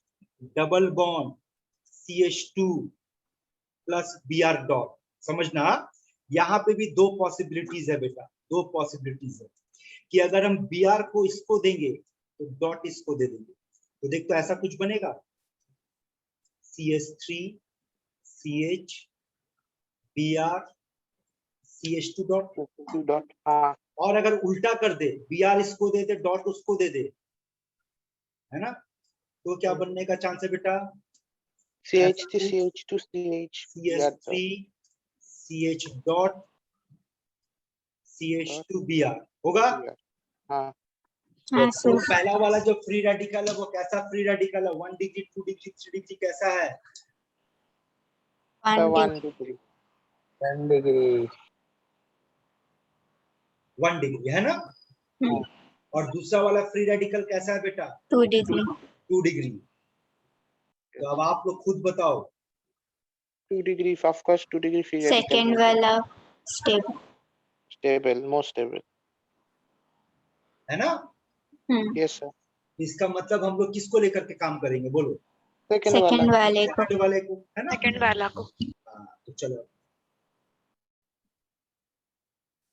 double bond CH2 plus Br dot. समझना, यहाँ पे भी दो पॉसिबिलिटीज है बेटा, दो पॉसिबिलिटीज है कि अगर हम Br को इसको देंगे तो डॉट इसको दे देंगे, तो देख तो ऐसा कुछ बनेगा, CH3 CH Br CH2 dot. Dot हाँ। और अगर उल्टा कर दे, Br इसको दे दे, डॉट उसको दे दे, है ना? तो क्या बनने का चांस है बेटा? CH3 CH2 CH CH3 CH dot CH2 Br होगा। हाँ हाँ तो सर, पहला वाला जो फ्री रेडिकल है वो कैसा फ्री रेडिकल है? 1 डिग्री 2 डिग्री 3 डिग्री कैसा है? 1 डिग्री। 1 डिग्री, है ना? डिग्री, और दूसरा वाला फ्री रेडिकल कैसा है बेटा? 2 डिग्री, 2 डिग्री। तो अब आप लोग खुद बताओ। 2 degree of course 2 degree free radical. Second वाला स्टेप, स्टेबल, मोस्ट स्टेबल, है ना? Yes sir. इसका मतलब हम लोग किसको लेकर के काम करेंगे बोलो? सेकंड सेकंड वाला वाले को सेकंड वाले को, है ना? सेकंड वाला को। हाँ, तो चलो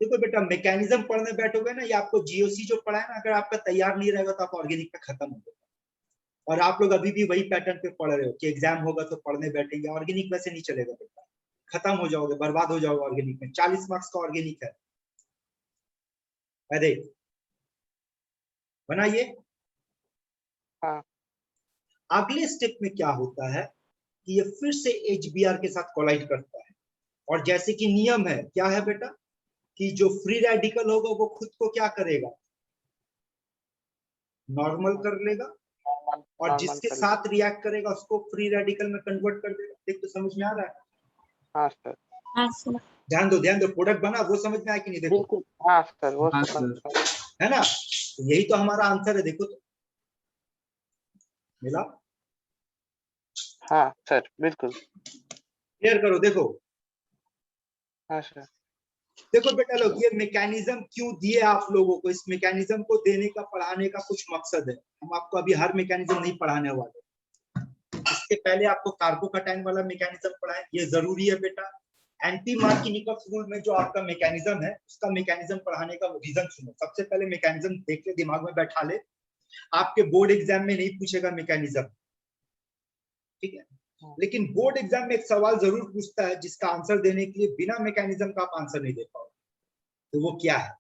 देखो बेटा, मैकेनिज्म पढ़ने बैठोगे ना, ये आपको जीओसी जो पढ़ा है ना, अगर आपका तैयार नहीं रहेगा तो आप ऑर्गेनिक पे खत्म हो जाएगा। और आप लोग अभी भी वही पैटर्न पे पढ़ रहे हो कि एग्जाम होगा तो पढ़ने बैठेंगे। ऑर्गेनिक वैसे नहीं चलेगा बेटा, खत्म हो जाओगे, बर्बाद हो जाओगे ऑर्गेनिक में। 40 मार्क्स का ऑर्गेनिक है। अरे बनाइए। हाँ। अगले स्टेप में क्या होता है कि ये फिर से HBr के साथ कोलाइड करता है, और जैसे कि नियम है, क्या है बेटा, कि जो फ्री रेडिकल होगा वो खुद को क्या करेगा, नॉर्मल कर लेगा, और जिसके साथ रिएक्ट करेगा उसको फ्री रेडिकल में कन्वर्ट कर देगा। देख तो समझ में आ रहा है? हाँ सर, हाँ सर ध्यान दो, प्रोडक्ट बना वो समझ में आया कि नहीं? देखो बिल्कुल। हाँ सर, वो हाँ समझ सर। है ना, तो यही तो हमारा आंसर है। देखो तो मिला। हाँ सर, बिल्कुल। क्लियर करो। देखो हाँ सर, देखो बेटा लोग, ये मैकेनिज्म क्यों दिए आप लोगों को? इस मैकेनिज्म को देने का, पढ़ाने का कुछ मकसद है। हम आपको अभी हर मैकेनिज्म नहीं पढ़ाने वाले। इसके पहले आपको कार्बोकैटायन वाला मैकेनिज्म पढ़ाएं, ये जरूरी है बेटा। एंटी मार्किनिकॉफ रूल में जो आपका मैकेनिज्म है, उसका मैकेनिज्म पढ़ाने का रीजन सुनो। सबसे पहले मैकेनिज्म देख ले, दिमाग में बैठा ले। आपके बोर्ड एग्जाम में नहीं पूछेगा मैकेनिज्म, ठीक है, लेकिन बोर्ड एग्जाम में एक सवाल जरूर पूछता है जिसका आंसर देने के लिए बिना मैकेनिज्म का आप आंसर नहीं दे पाओगे। तो वो क्या है,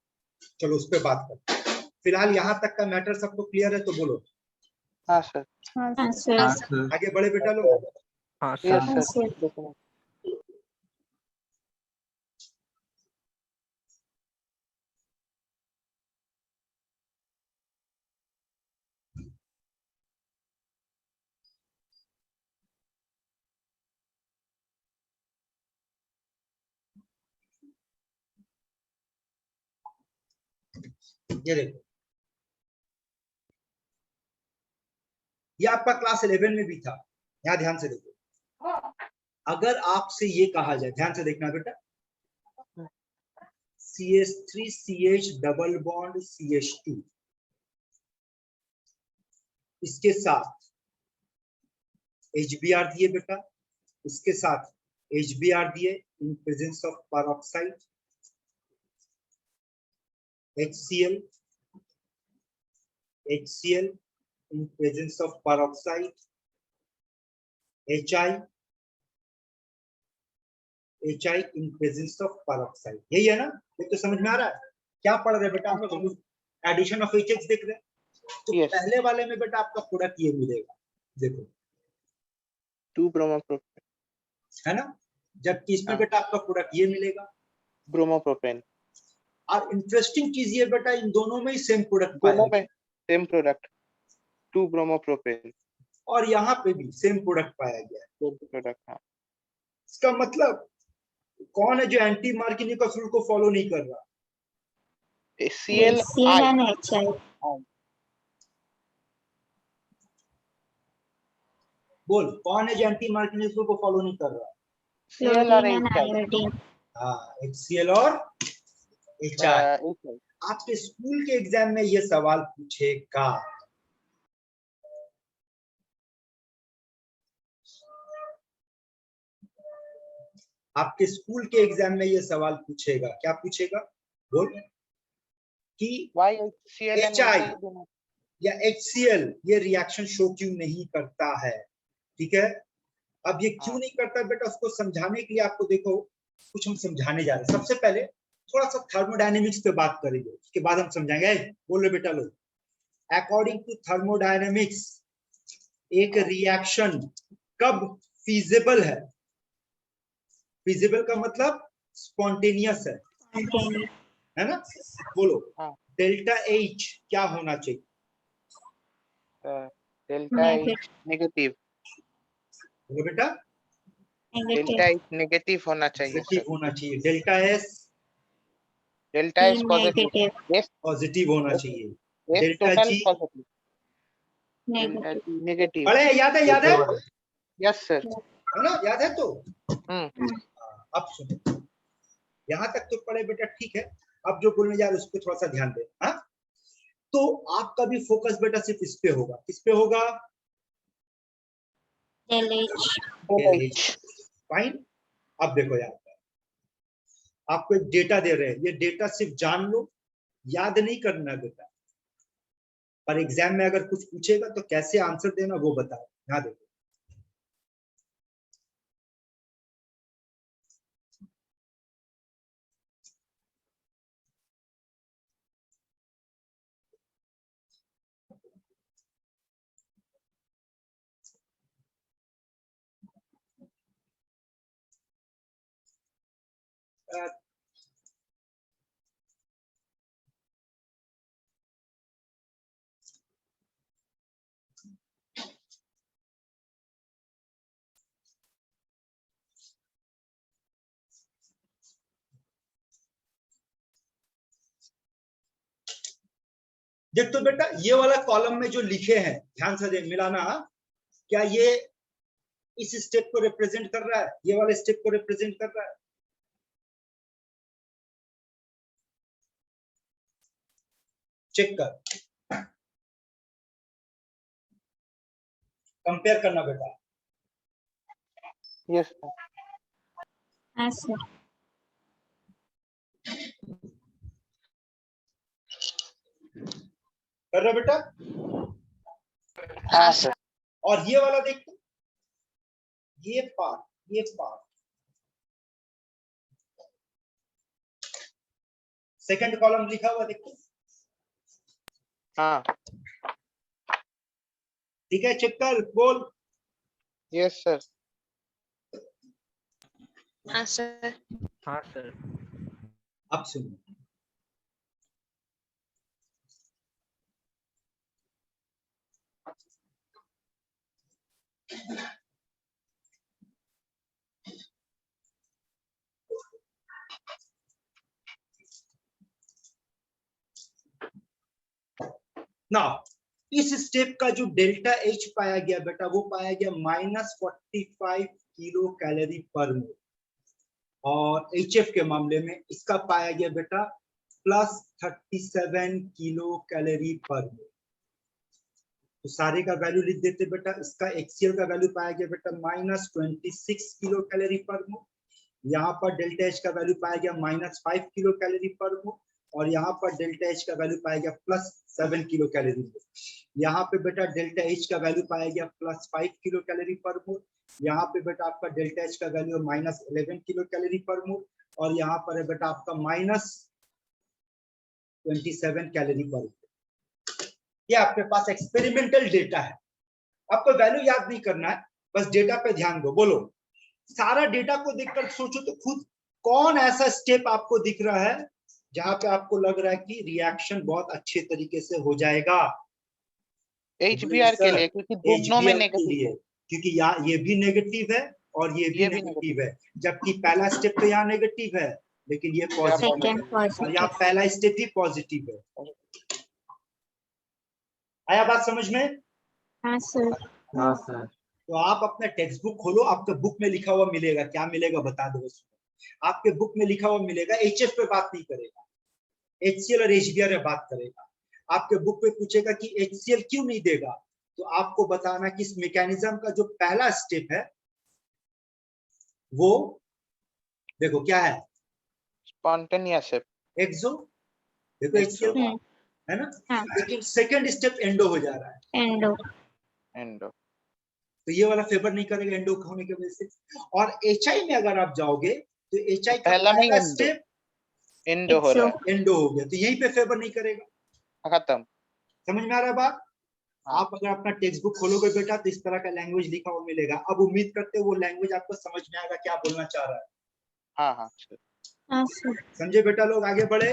चलो उस पर बात करते हैं। फिलहाल यहाँ तक का मैटर सबको क्लियर है तो बोलो। हाँ सर, हाँ हाँ सर सर। आगे बढ़े बेटा लोग। हाँ यस सर। हाँ सर, सर बिल्कुल। ये देखो, ये आपका क्लास 11 में भी था। यहाँ ध्यान से देखो, अगर आपसे ये कहा जाए, ध्यान से देखना बेटा, CH3CH डबल बॉन्ड CH2, इसके साथ HBr दिए बेटा, इसके साथ HBr दिए इन presence of peroxide, HCl in presence of peroxide, HI in presence of peroxide। यही है ना? ये तो समझ में आ रहा है? क्या पढ़ रहे बेटा हम लोग? एडिशन ऑफ HH देख रहे हैं। तो Yes. पहले वाले में बेटा आपका प्रोडक्ट ये मिलेगा, देखो 2 ब्रोमोप्रोपेन, है ना, जबकि इसमें हाँ। बेटा आपका प्रोडक्ट ये मिलेगा। ब्रोमोप्रोपेन, और इंटरेस्टिंग चीज ये बेटा, इन दोनों में ही सेम प्रोडक्ट दोनों पाएगा, में सेम प्रोडक्ट, 2 ब्रोमोप्रोपेन, और यहाँ पे भी सेम प्रोडक्ट पाया गया है। Same product. हाँ, इसका मतलब कौन है जो एंटी मार्किनिकॉफ रूल को फॉलो नहीं कर रहा? CL CLI। and HI बोल, कौन है जो एंटी मार्किनिकॉफ रूल को फॉलो नहीं कर रहा? CL और chlorine and HI। iodine हाँ, HCl और HI। HI। आपके स्कूल के एग्जाम में ये सवाल पूछेगा। आपके स्कूल के एग्जाम में ये सवाल पूछेगा। क्या पूछेगा? बोल कि Why HCl and HI HI दोनों? या HCl ये रिएक्शन शो क्यों नहीं करता है? ठीक है, अब ये क्यों नहीं करता बेटा, उसको समझाने के लिए आपको देखो कुछ हम समझाने जा रहे हैं। सबसे पहले थोड़ा सा थर्मोडायनेमिक्स पे बात करेंगे, उसके बाद हम समझाएंगे। बोलो बेटा लोग, अकॉर्डिंग टू थर्मोडायनेमिक्स एक रिएक्शन कब फीजिबल है? फीजिबल का मतलब स्पॉन्टेनियस है ना? बोलो, हाँ। डेल्टा H क्या होना चाहिए? डेल्टा H नेगेटिव, बोलो बेटा, डेल्टा H नेगेटिव होना चाहिए नेगेटिव सर। होना चाहिए। Delta S delta S positive, S positive होना चाहिए। S delta total G positive, delta G negative. पढ़े? याद है? याद है? Yes sir. है ना? याद है? तो हम्म, अब सुनो, यहाँ तक तो पढ़े बेटा, ठीक है। अब जो बोलने जा रहे उस पर थोड़ा सा ध्यान दे। हाँ, तो आपका भी फोकस बेटा सिर्फ इस पे होगा। किस पे होगा? LH. फाइन। अब देखो यार, आपको एक डेटा दे रहे हैं, ये डेटा सिर्फ जान लो, याद नहीं करना बेटा, पर एग्जाम में अगर कुछ पूछेगा तो कैसे आंसर देना वो बताओ। यहाँ देखो, देख तो बेटा ये वाला कॉलम में जो लिखे हैं ध्यान से देख मिलाना, क्या ये इस स्टेप को रिप्रेजेंट कर रहा है, ये वाले स्टेप को रिप्रेजेंट कर रहा है? चेक कर, कंपेयर करना बेटा। Yes. कर रहा बेटा? हाँ सर. और ये वाला देखो, ये पार्ट, ये पार्ट सेकंड कॉलम लिखा हुआ देखो, हाँ. ठीक है? चेक कर, बोल। Yes sir. हाँ सर। अब सुनो, ना इस स्टेप का जो डेल्टा एच पाया गया बेटा, वो पाया गया -45 किलो कैलोरी पर मोल, और एचएफ के मामले में इसका पाया गया बेटा +37 किलो कैलोरी पर मोल। तो सारे का वैल्यू लिख देते बेटा। इसका एक्सीएल का वैल्यू पाया गया बेटा -26 किलो कैलोरी पर मोल, यहाँ पर डेल्टा एच का वैल्यू पाया गया -5 किलो कैलोरी पर मोल, और यहाँ पर डेल्टा एच का वैल्यू पाया गया +7 किलो कैलोरी पर। यहाँ पे बेटा डेल्टा एच का वैल्यू पाया गया +5 किलो कैलोरी पर मोल, यहाँ पे बेटा आपका डेल्टा एच का वैल्यू -11 किलो कैलोरी पर मोल, और यहाँ पर है बेटा आपका -27 कैलोरी पर मोल। ये आपके पास एक्सपेरिमेंटल डेटा है, आपको वैल्यू याद नहीं करना है, बस डेटा पे ध्यान दो। बोलो, सारा डेटा को देखकर सोचो तो खुद कौन ऐसा स्टेप आपको दिख रहा है जहां पे आपको लग रहा है कि रिएक्शन बहुत अच्छे तरीके से हो जाएगा? HBr के लिए, क्योंकि दोनों में HBr के नेगेटिव लिए, है. क्योंकि यहाँ ये भी नेगेटिव है और ये भी नेगेटिव है, जबकि पहला स्टेप तो यहाँ नेगेटिव है लेकिन ये पॉजिटिव है, और यहाँ पहला स्टेप भी पॉजिटिव है। आया बात समझ में? हाँ सर। हाँ सर। तो आप अपना टेक्स्ट बुक खोलो, आपके बुक में लिखा हुआ मिलेगा, क्या मिलेगा बता दो उसमें। आपके बुक में लिखा हुआ मिलेगा, एचएफ पे बात नहीं करेगा, एचसीएल और एचबीआर पे बात करेगा। आपके बुक पे पूछेगा कि एचसीएल क्यों नहीं देगा, तो आपको बताना कि इस मैकेनिज्म का जो पहला स्टेप है वो देखो क्या है, Spontaneous है. एक्सो, देखो एचसीएल Exo. है ना, हाँ। लेकिन सेकंड स्टेप एंडो हो जा रहा है, एंडो। Endo. तो ये वाला फेवर नहीं करेगा एंडो होने की वजह से। और एचआई में अगर आप जाओगे तो एचआई का पहला में पहला endo. स्टेप Endo हो रहा है. एंडो हो गया, तो यहीं पे फेवर नहीं करेगा। खत्म. समझ में आ रहा है बात? हाँ. आप अगर अपना टेक्स्ट बुक खोलोगे बेटा तो इस तरह का लैंग्वेज लिखा हुआ मिलेगा। अब उम्मीद करते हो वो लैंग्वेज आपको समझ में आएगा क्या बोलना चाह रहा है। हाँ हाँ सर. हाँ सर। समझे बेटा? लोग आगे बढ़े,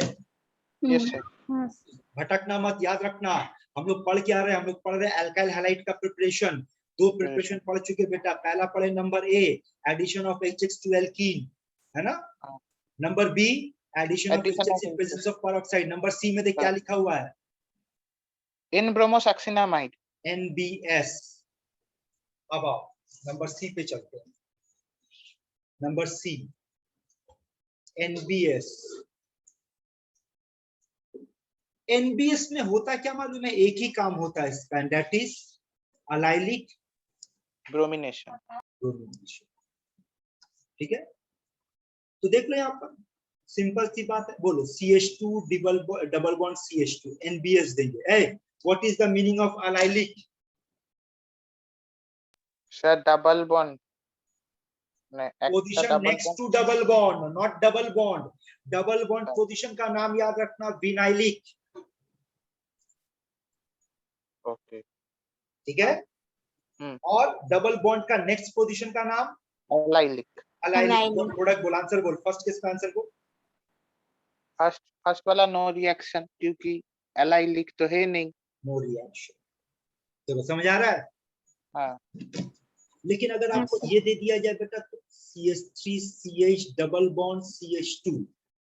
Yes sir. हाँ भटकना मत, याद रखना। हम लोग पढ़ के आ रहे हैं, हम लोग पढ़ रहे हैं अल्काइल हैलाइड का प्रिपरेशन। दो प्रिपरेशन पढ़ चुके बेटा। पहला पढ़े number A, addition of HX to alkene, है ना। हाँ. Number B, addition of Addition HX of in presence of peroxide। Number C में देख क्या लिखा हुआ है, N-bromosuccinamide. NBS। अब आओ नंबर सी पे चलते हैं। Number C, NBS। NBS में होता क्या मालूम है? एक ही काम होता है इसका, that is allylic bromination. Bromination. ठीक है, तो देख लो यहाँ पर सिंपल सी बात है, बोलो CH2 double bond CH2 NBS देंगे। What is the meaning of allylic? Sir double bond position next to double bond, not double bond. Double bond position का नाम याद रखना विनाइलिक। ओके, ठीक है, और डबल बॉन्ड का नेक्स्ट पोजीशन का नाम अलाइलिक। अलाइलिक। प्रोडक्ट बोल, आंसर बोल, फर्स्ट किसका आंसर बोल? फर्स्ट वाला नो रिएक्शन, क्योंकि अलाइलिक तो है नहीं। No reaction. देखो समझ आ रहा है? हाँ, लेकिन अगर आपको ये दे दिया जाए बेटा तो CH3 CH double bond CH2,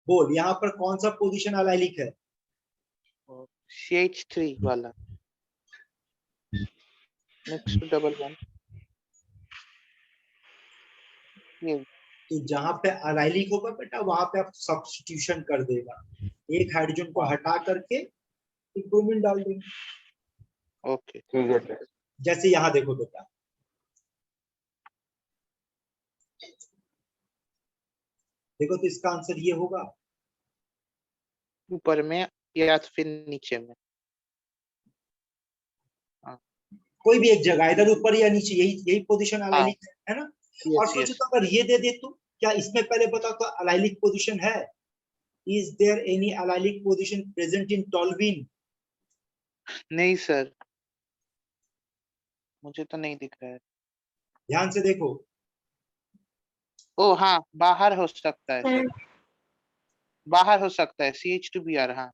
बोल यहाँ पर कौन सा पोजीशन अलाइलिक है? CH3 वाला नेक्स्ट टू डबल बॉन्ड। ये तो जहां पे अलाइलिक होगा बेटा वहां पे आप सब्स्टिट्यूशन कर देगा, एक हाइड्रोजन को हटा करके एक ब्रोमीन डाल देंगे। ओके, ठीक है सर। जैसे यहाँ देखो बेटा, देखो तो इसका आंसर ये होगा, ऊपर में या फिर नीचे में, कोई भी एक जगह, इधर ऊपर या नीचे, यही पोजीशन अलाइलिक है ना? और सोचो तो अगर ये दे दे तो क्या इसमें पहले बताओ तो अलाइलिक पोजीशन है? Is there any allylic position present in toluene? नहीं सर, मुझे तो नहीं दिख रहा है। ध्यान से देखो। ओ हाँ, बाहर हो सकता है सर, बाहर हो सकता है CH2Br। हाँ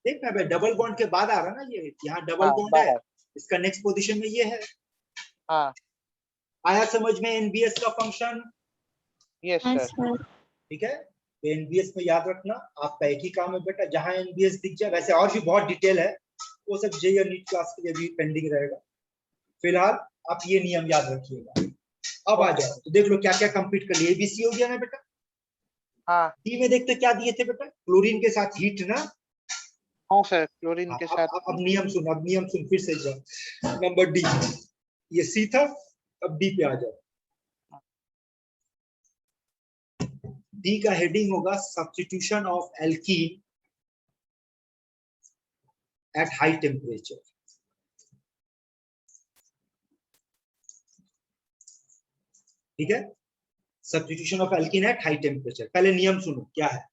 देखना भाई, डबल बॉन्ड के बाद आ रहा ना ये, यहाँ डबल हाँ, बॉन्ड है, बाहर। इसका नेक्स्ट पोजीशन में ये है। हाँ, आया समझ में NBS का फंक्शन? यस हाँ सर। सर। ठीक है, तो NBS में याद रखना आपका एक ही काम है बेटा, जहां NBS दिख जाए, वैसे और भी बहुत डिटेल है, वो सब JEE और नीट क्लास के लिए भी पेंडिंग रहेगा। फिलहाल आप ये नियम याद रखिएगा। अब आ जाओ तो देख लो क्या क्या कंप्लीट कर लिया। ABC हो गया ना बेटा? हाँ डी में देखते क्या दिए थे बेटा? क्लोरीन के साथ हीट ना? हाँ सर, क्लोरीन के साथ। अब नियम सुन, अब नियम सुन, फिर से जाओ। नंबर डी, ये C था, अब डी पे आ जाओ। डी का हेडिंग होगा substitution of alkene at high temperature. ठीक है, substitution of alkene at high temperature. पहले नियम सुनो क्या है।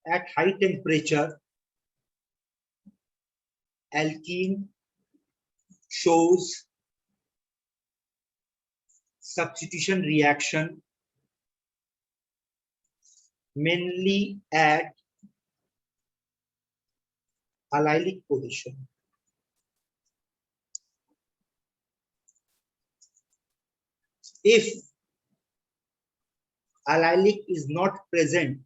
At high temperature alkene shows substitution reaction mainly at allylic position. If allylic is not present,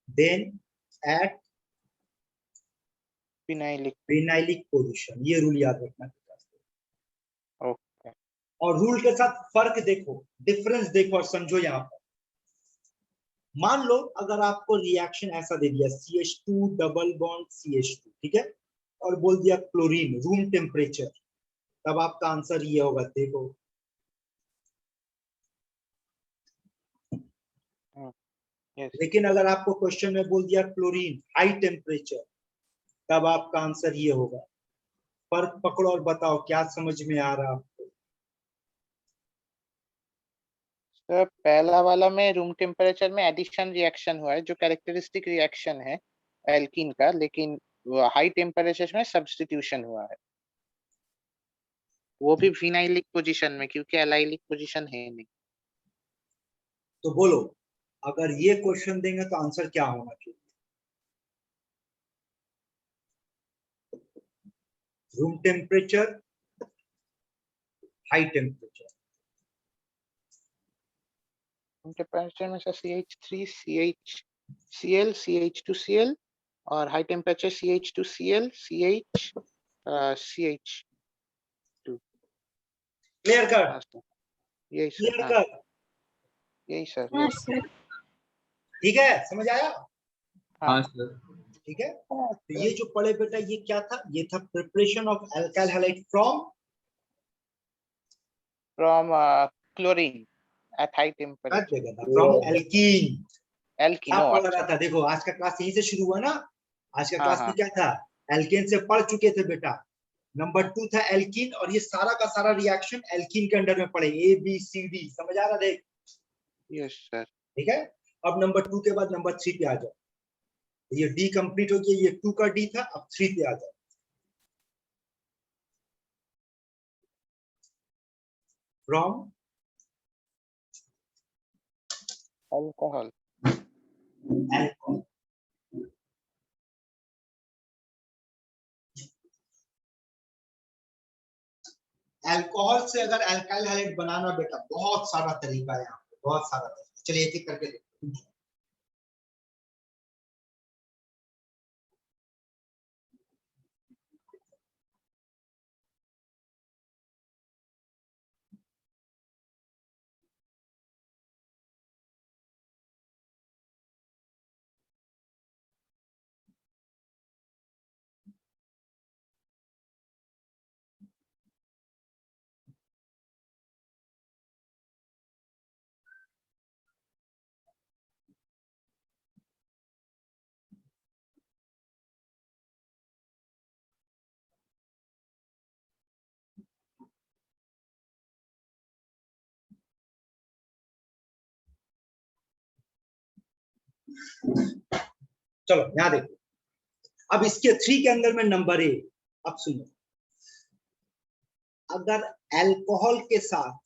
then at vinylic position. ये rule याद रखना। ओके, और रूल के साथ फर्क देखो, डिफरेंस देखो और समझो। यहाँ पर मान लो अगर आपको रिएक्शन ऐसा दे दिया CH2 डबल बॉन्ड CH2, ठीक है, और बोल दिया क्लोरीन रूम टेम्परेचर, तब आपका आंसर ये होगा। देखो लेकिन अगर आपको क्वेश्चन में बोल दिया क्लोरीन हाई टेम्परेचर, तब आपका आंसर ये होगा। फर्क पकड़ो और बताओ क्या समझ में आ रहा आपको? सर पहला वाला में रूम टेम्परेचर में एडिशन रिएक्शन हुआ है, जो कैरेक्टरिस्टिक रिएक्शन है एल्कीन का, लेकिन हाई टेम्परेचर में सब्स्टिट्यूशन हुआ है, वो भी विनाइलिक पोजीशन में, क्योंकि एलाइलिक पोजीशन है नहीं। तो बोलो अगर ये क्वेश्चन देंगे तो आंसर क्या होना चाहिए? Room temperature high temperature. Room temperature में सर CH3 CHCl CH2Cl, और high temperature CH2Cl CH CH2। Clear कर? यही सर। क्लियर कर? यही सर। हाँ सर। ठीक है, समझ आया? हाँ सर। ठीक है, तो ये जो पढ़े बेटा ये क्या था, ये था preparation of alkyl halide from chlorine at high temperature. From alkene. Alkene, क्या oh, पढ़ रहा अच्छा। था, देखो आज का क्लास यहीं से शुरू हुआ ना, आज का हाँ, क्लास हाँ। में क्या था, एल्केन से पढ़ चुके थे बेटा, नंबर 2 था एल्कीन, और ये सारा का सारा रिएक्शन एल्कीन के अंडर में पड़े, ए बी सी डी, समझ आ रहा देख, Yes, sir. ठीक है। अब नंबर 2 के बाद नंबर 3 पे आ जाओ, तो ये डी कंप्लीट हो गया, ये 2 का डी था, अब 3 पे आ जाओ। From Alcohol. एल्कोहल, अल्कोहल से अगर अल्काइल हैलाइड बनाना बेटा बहुत सारा तरीका है, यहाँ पे बहुत सारा तरीका, चलिए एक एक करके देखते हैं। चलो यहाँ देखो, अब इसके 3 के अंदर में नंबर ए, अब सुनो, अगर अल्कोहल के साथ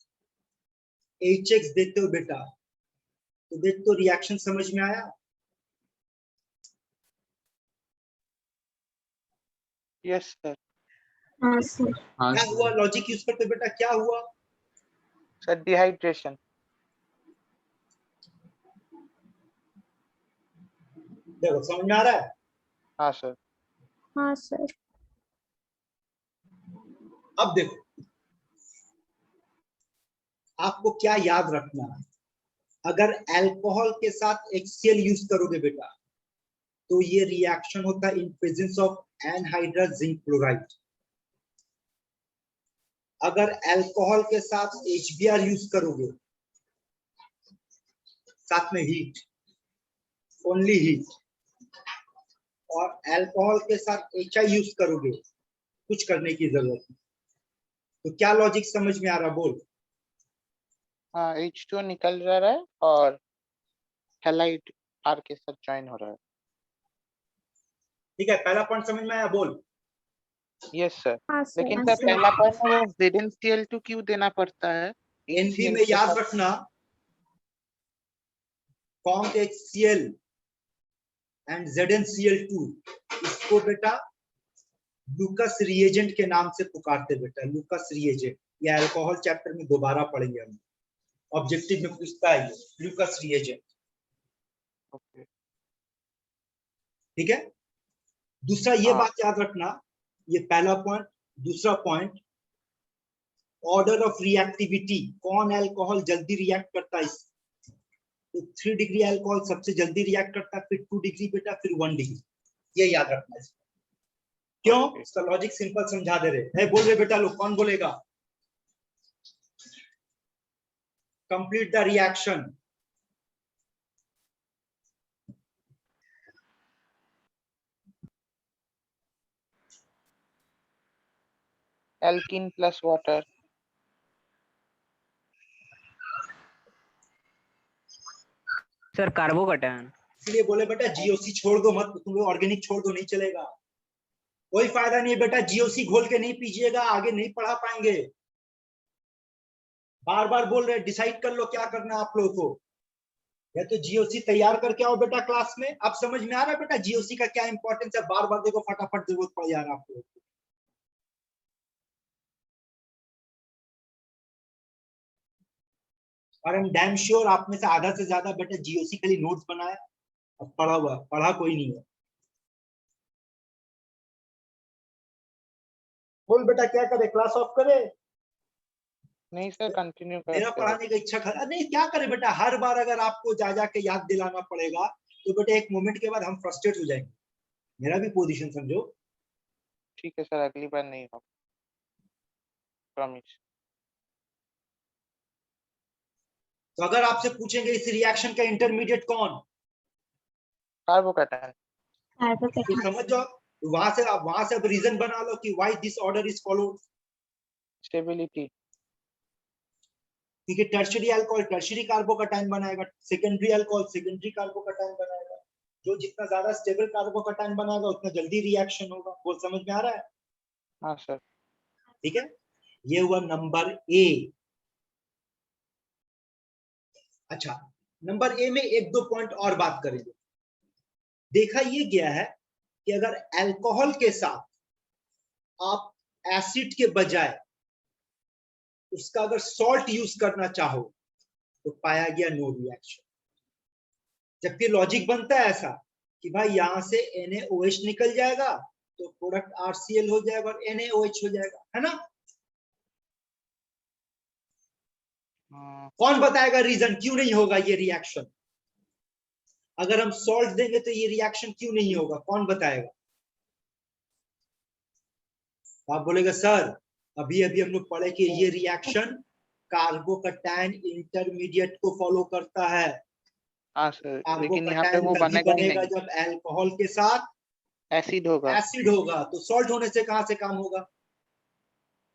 HX देते हो बेटा, तो देख तो रिएक्शन समझ में आया, Yes, sir. हाँ सर। हाँ क्या हुआ, सर। लॉजिक यूज करते बेटा क्या हुआ, Sir, dehydration. देखो समझ में आ रहा है। हाँ, sir. हाँ सर। अब देखो, आपको क्या याद रखना है, अगर अल्कोहल के साथ HCl यूज करोगे बेटा, तो ये रिएक्शन होता है इन presence of anhydrous zinc chloride. अगर अल्कोहल के साथ HBr यूज करोगे, साथ में हीट, ओनली हीट, और अल्कोहल के साथ HI यूज करोगे, कुछ करने की जरूरत नहीं। तो क्या लॉजिक समझ में आ रहा, बोल। हाँ, H2O निकल जा रहा है और हैलाइड R के साथ ज्वाइन हो रहा है। ठीक है, पहला पॉइंट समझ में आया, बोल। Yes, sir. हाँ सर। लेकिन हाँ सर सर। पहला पॉइंट में वो ZnCl2 क्यों देना पड़ता है? एनपी HCl में के याद साथ- रखना, फॉर्म HCl एंड ZnCl2, इसको बेटा लूकस रिएजेंट के नाम से पुकारते बेटा, लूकस रिएजेंट, या अल्कोहल चैप्टर में दोबारा पढ़ेंगे हम, ऑब्जेक्टिव में पूछता है लूकस रिएजेंट, Okay. ठीक है। दूसरा ये हाँ। बात याद रखना, ये पहला पॉइंट। दूसरा पॉइंट, ऑर्डर ऑफ रिएक्टिविटी, कौन अल्कोहल जल्दी रिएक्ट करता है, तो 3 डिग्री अल्कोहल सबसे जल्दी रिएक्ट करता है, फिर 2 डिग्री बेटा, फिर 1 डिग्री, ये याद रखना है। क्यों, Okay. इसका लॉजिक सिंपल समझा दे रहे हैं, बोल रहे बेटा लोग, कौन बोलेगा, complete the reaction. Alkene plus water. Sir carbocation. इसलिए बोले बेटा जीओसी छोड़ दो मत, तुम लोग ऑर्गेनिक छोड़ दो, नहीं चलेगा, कोई फायदा नहीं है बेटा, जीओसी घोल के नहीं पीजिएगा, आगे नहीं पढ़ा पाएंगे। बार बार बोल रहे, डिसाइड कर लो क्या करना है आप लोगों को, या तो जीओसी तैयार करके आओ बेटा क्लास में। अब समझ में आ रहा है बेटा जीओसी का क्या इंपॉर्टेंस है, बार बार देखो फटाफट जरूरत पड़ जा रहा है आप लोगों को। और हम डैम श्योर आप में से आधा से ज्यादा बेटा जीओसी के लिए नोट्स बनाया, अब पढ़ा हुआ, पढ़ा कोई नहीं है। बोल बेटा क्या करे, क्लास ऑफ करे, नहीं सर, कंटिन्यू मेरा करते पढ़ाने का इच्छा खरा नहीं, क्या करे बेटा, हर बार अगर आपको जा जाके याद दिलाना पड़ेगा, तो बेटा एक मोमेंट के बाद हम फ्रस्ट्रेट हो जाएंगे। मेरा भी पोजीशन समझो। ठीक है सर, अगली बार नहीं हो, प्रॉमिस। तो अगर आपसे पूछेंगे इस रिएक्शन का इंटरमीडिएट कौन, कार्बोकैटायन। तो कार्बोकैटायन समझ जाओ, वहां से अब रीजन बना लो कि why this order is followed. Stability. क्योंकि टर्शियरी अल्कोहल टर्शियरी कार्बोकैटायन बनाएगा, सेकेंडरी अल्कोहल सेकेंडरी कार्बोकैटायन बनाएगा। जो जितना ज्यादा स्टेबल कार्बोकैटायन बनाएगा उतना जल्दी रिएक्शन होगा। वो समझ में आ रहा है? हाँ सर। ठीक है, ये हुआ नंबर ए। अच्छा, नंबर ए में एक दो पॉइंट और बात करेंगे। देखा ये गया है कि अगर अल्कोहल के साथ आप एसिड के बजाय उसका अगर सॉल्ट यूज करना चाहो तो पाया गया नो रिएक्शन। जबकि लॉजिक बनता है ऐसा कि भाई यहां से NaOH निकल जाएगा तो प्रोडक्ट RCl हो जाएगा और NaOH हो जाएगा, है ना? कौन बताएगा रीजन क्यों नहीं होगा ये रिएक्शन? अगर हम सॉल्ट देंगे तो ये रिएक्शन क्यों नहीं होगा, कौन बताएगा? आप बोलेगा सर अभी अभी हम लोग पढ़े कि ये रिएक्शन कार्बोकैटायन इंटरमीडिएट को फॉलो करता है। हाँ सर, लेकिन यहाँ पे कार्बोकैटायन वो तभी बनेगा ही बनेगा नहीं, जब अल्कोहल के साथ एसिड होगा। एसिड होगा। तो सॉल्ट होने से कहां से काम होगा,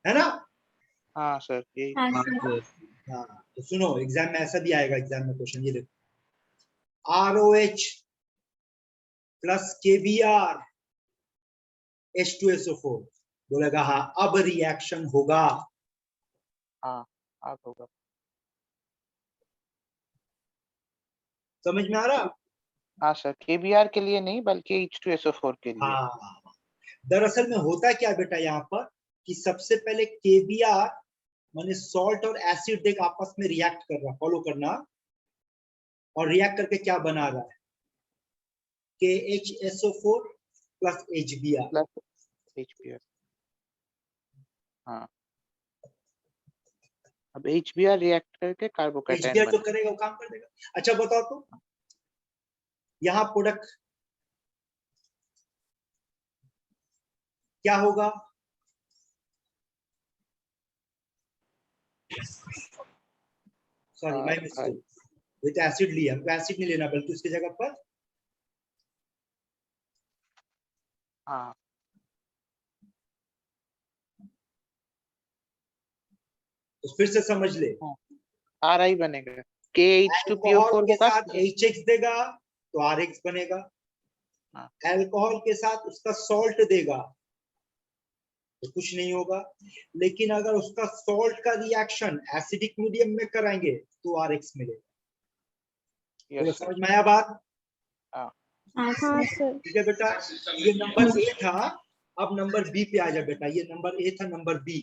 है ना? हाँ सर, यही। हाँ हाँ सर सर। हाँ, तो सुनो, एग्जाम में ऐसा भी आएगा। एग्जाम में क्वेश्चन ये देखो, ROH प्लस KBr H2SO4, बोलेगा हाँ अब रिएक्शन होगा। हाँ, आप होगा। समझ में आ रहा? हाँ सर, KBr के लिए नहीं बल्कि H2SO4 के लिए। हाँ, दरअसल में होता क्या बेटा यहाँ पर कि सबसे पहले KBr माने सॉल्ट और एसिड देख आपस में रिएक्ट कर रहा, फॉलो करना, और रिएक्ट करके क्या बना रहा है, KHSO4 plus HBr। Plus HBr। हाँ, अब HBr रिएक्ट करके कार्बोकैटायन HBr जो बनेगा। करेगा वो काम कर देगा। अच्छा बताओ तो यहाँ प्रोडक्ट क्या होगा? Sorry my mistake, with acid लिया, हमको एसिड नहीं लेना बल्कि उसकी जगह पर हाँ, तो फिर से समझ ले, RI बनेगा। KH2PO4 अल्कोहल के होगा। साथ HX देगा तो RX बनेगा। हाँ। अल्कोहल के साथ उसका सॉल्ट देगा तो कुछ नहीं होगा। लेकिन अगर उसका सॉल्ट का रिएक्शन एसिडिक मीडियम में कराएंगे तो RX मिलेगा। तो यस सर। समझ में आया बात? हाँ सर ठीक है बेटा, ये नंबर ए था। अब नंबर बी पे आ जा बेटा। ये नंबर ए था, नंबर बी,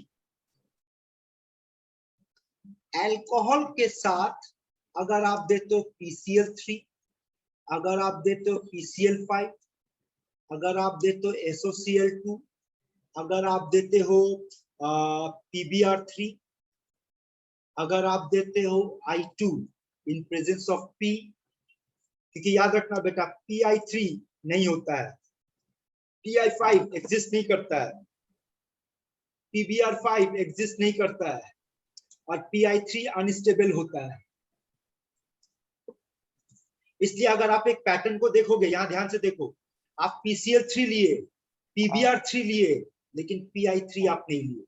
अल्कोहल के साथ अगर आप देते हो PCl3, अगर आप देते हो PCl5, अगर आप देते हो SOCl2, अगर आप देते हो PBr3, अगर आप देते हो I2 in presence of P, क्योंकि याद रखना बेटा PI3 नहीं होता है, PI5 एग्जिस्ट नहीं करता है, PBr5 एग्जिस्ट नहीं करता है, और PI3 अनस्टेबल होता है। इसलिए अगर आप एक पैटर्न को देखोगे, यहां ध्यान से देखो, आप PCl3 लिए, PBr3 लिए, लेकिन PI3 आप नहीं लिए।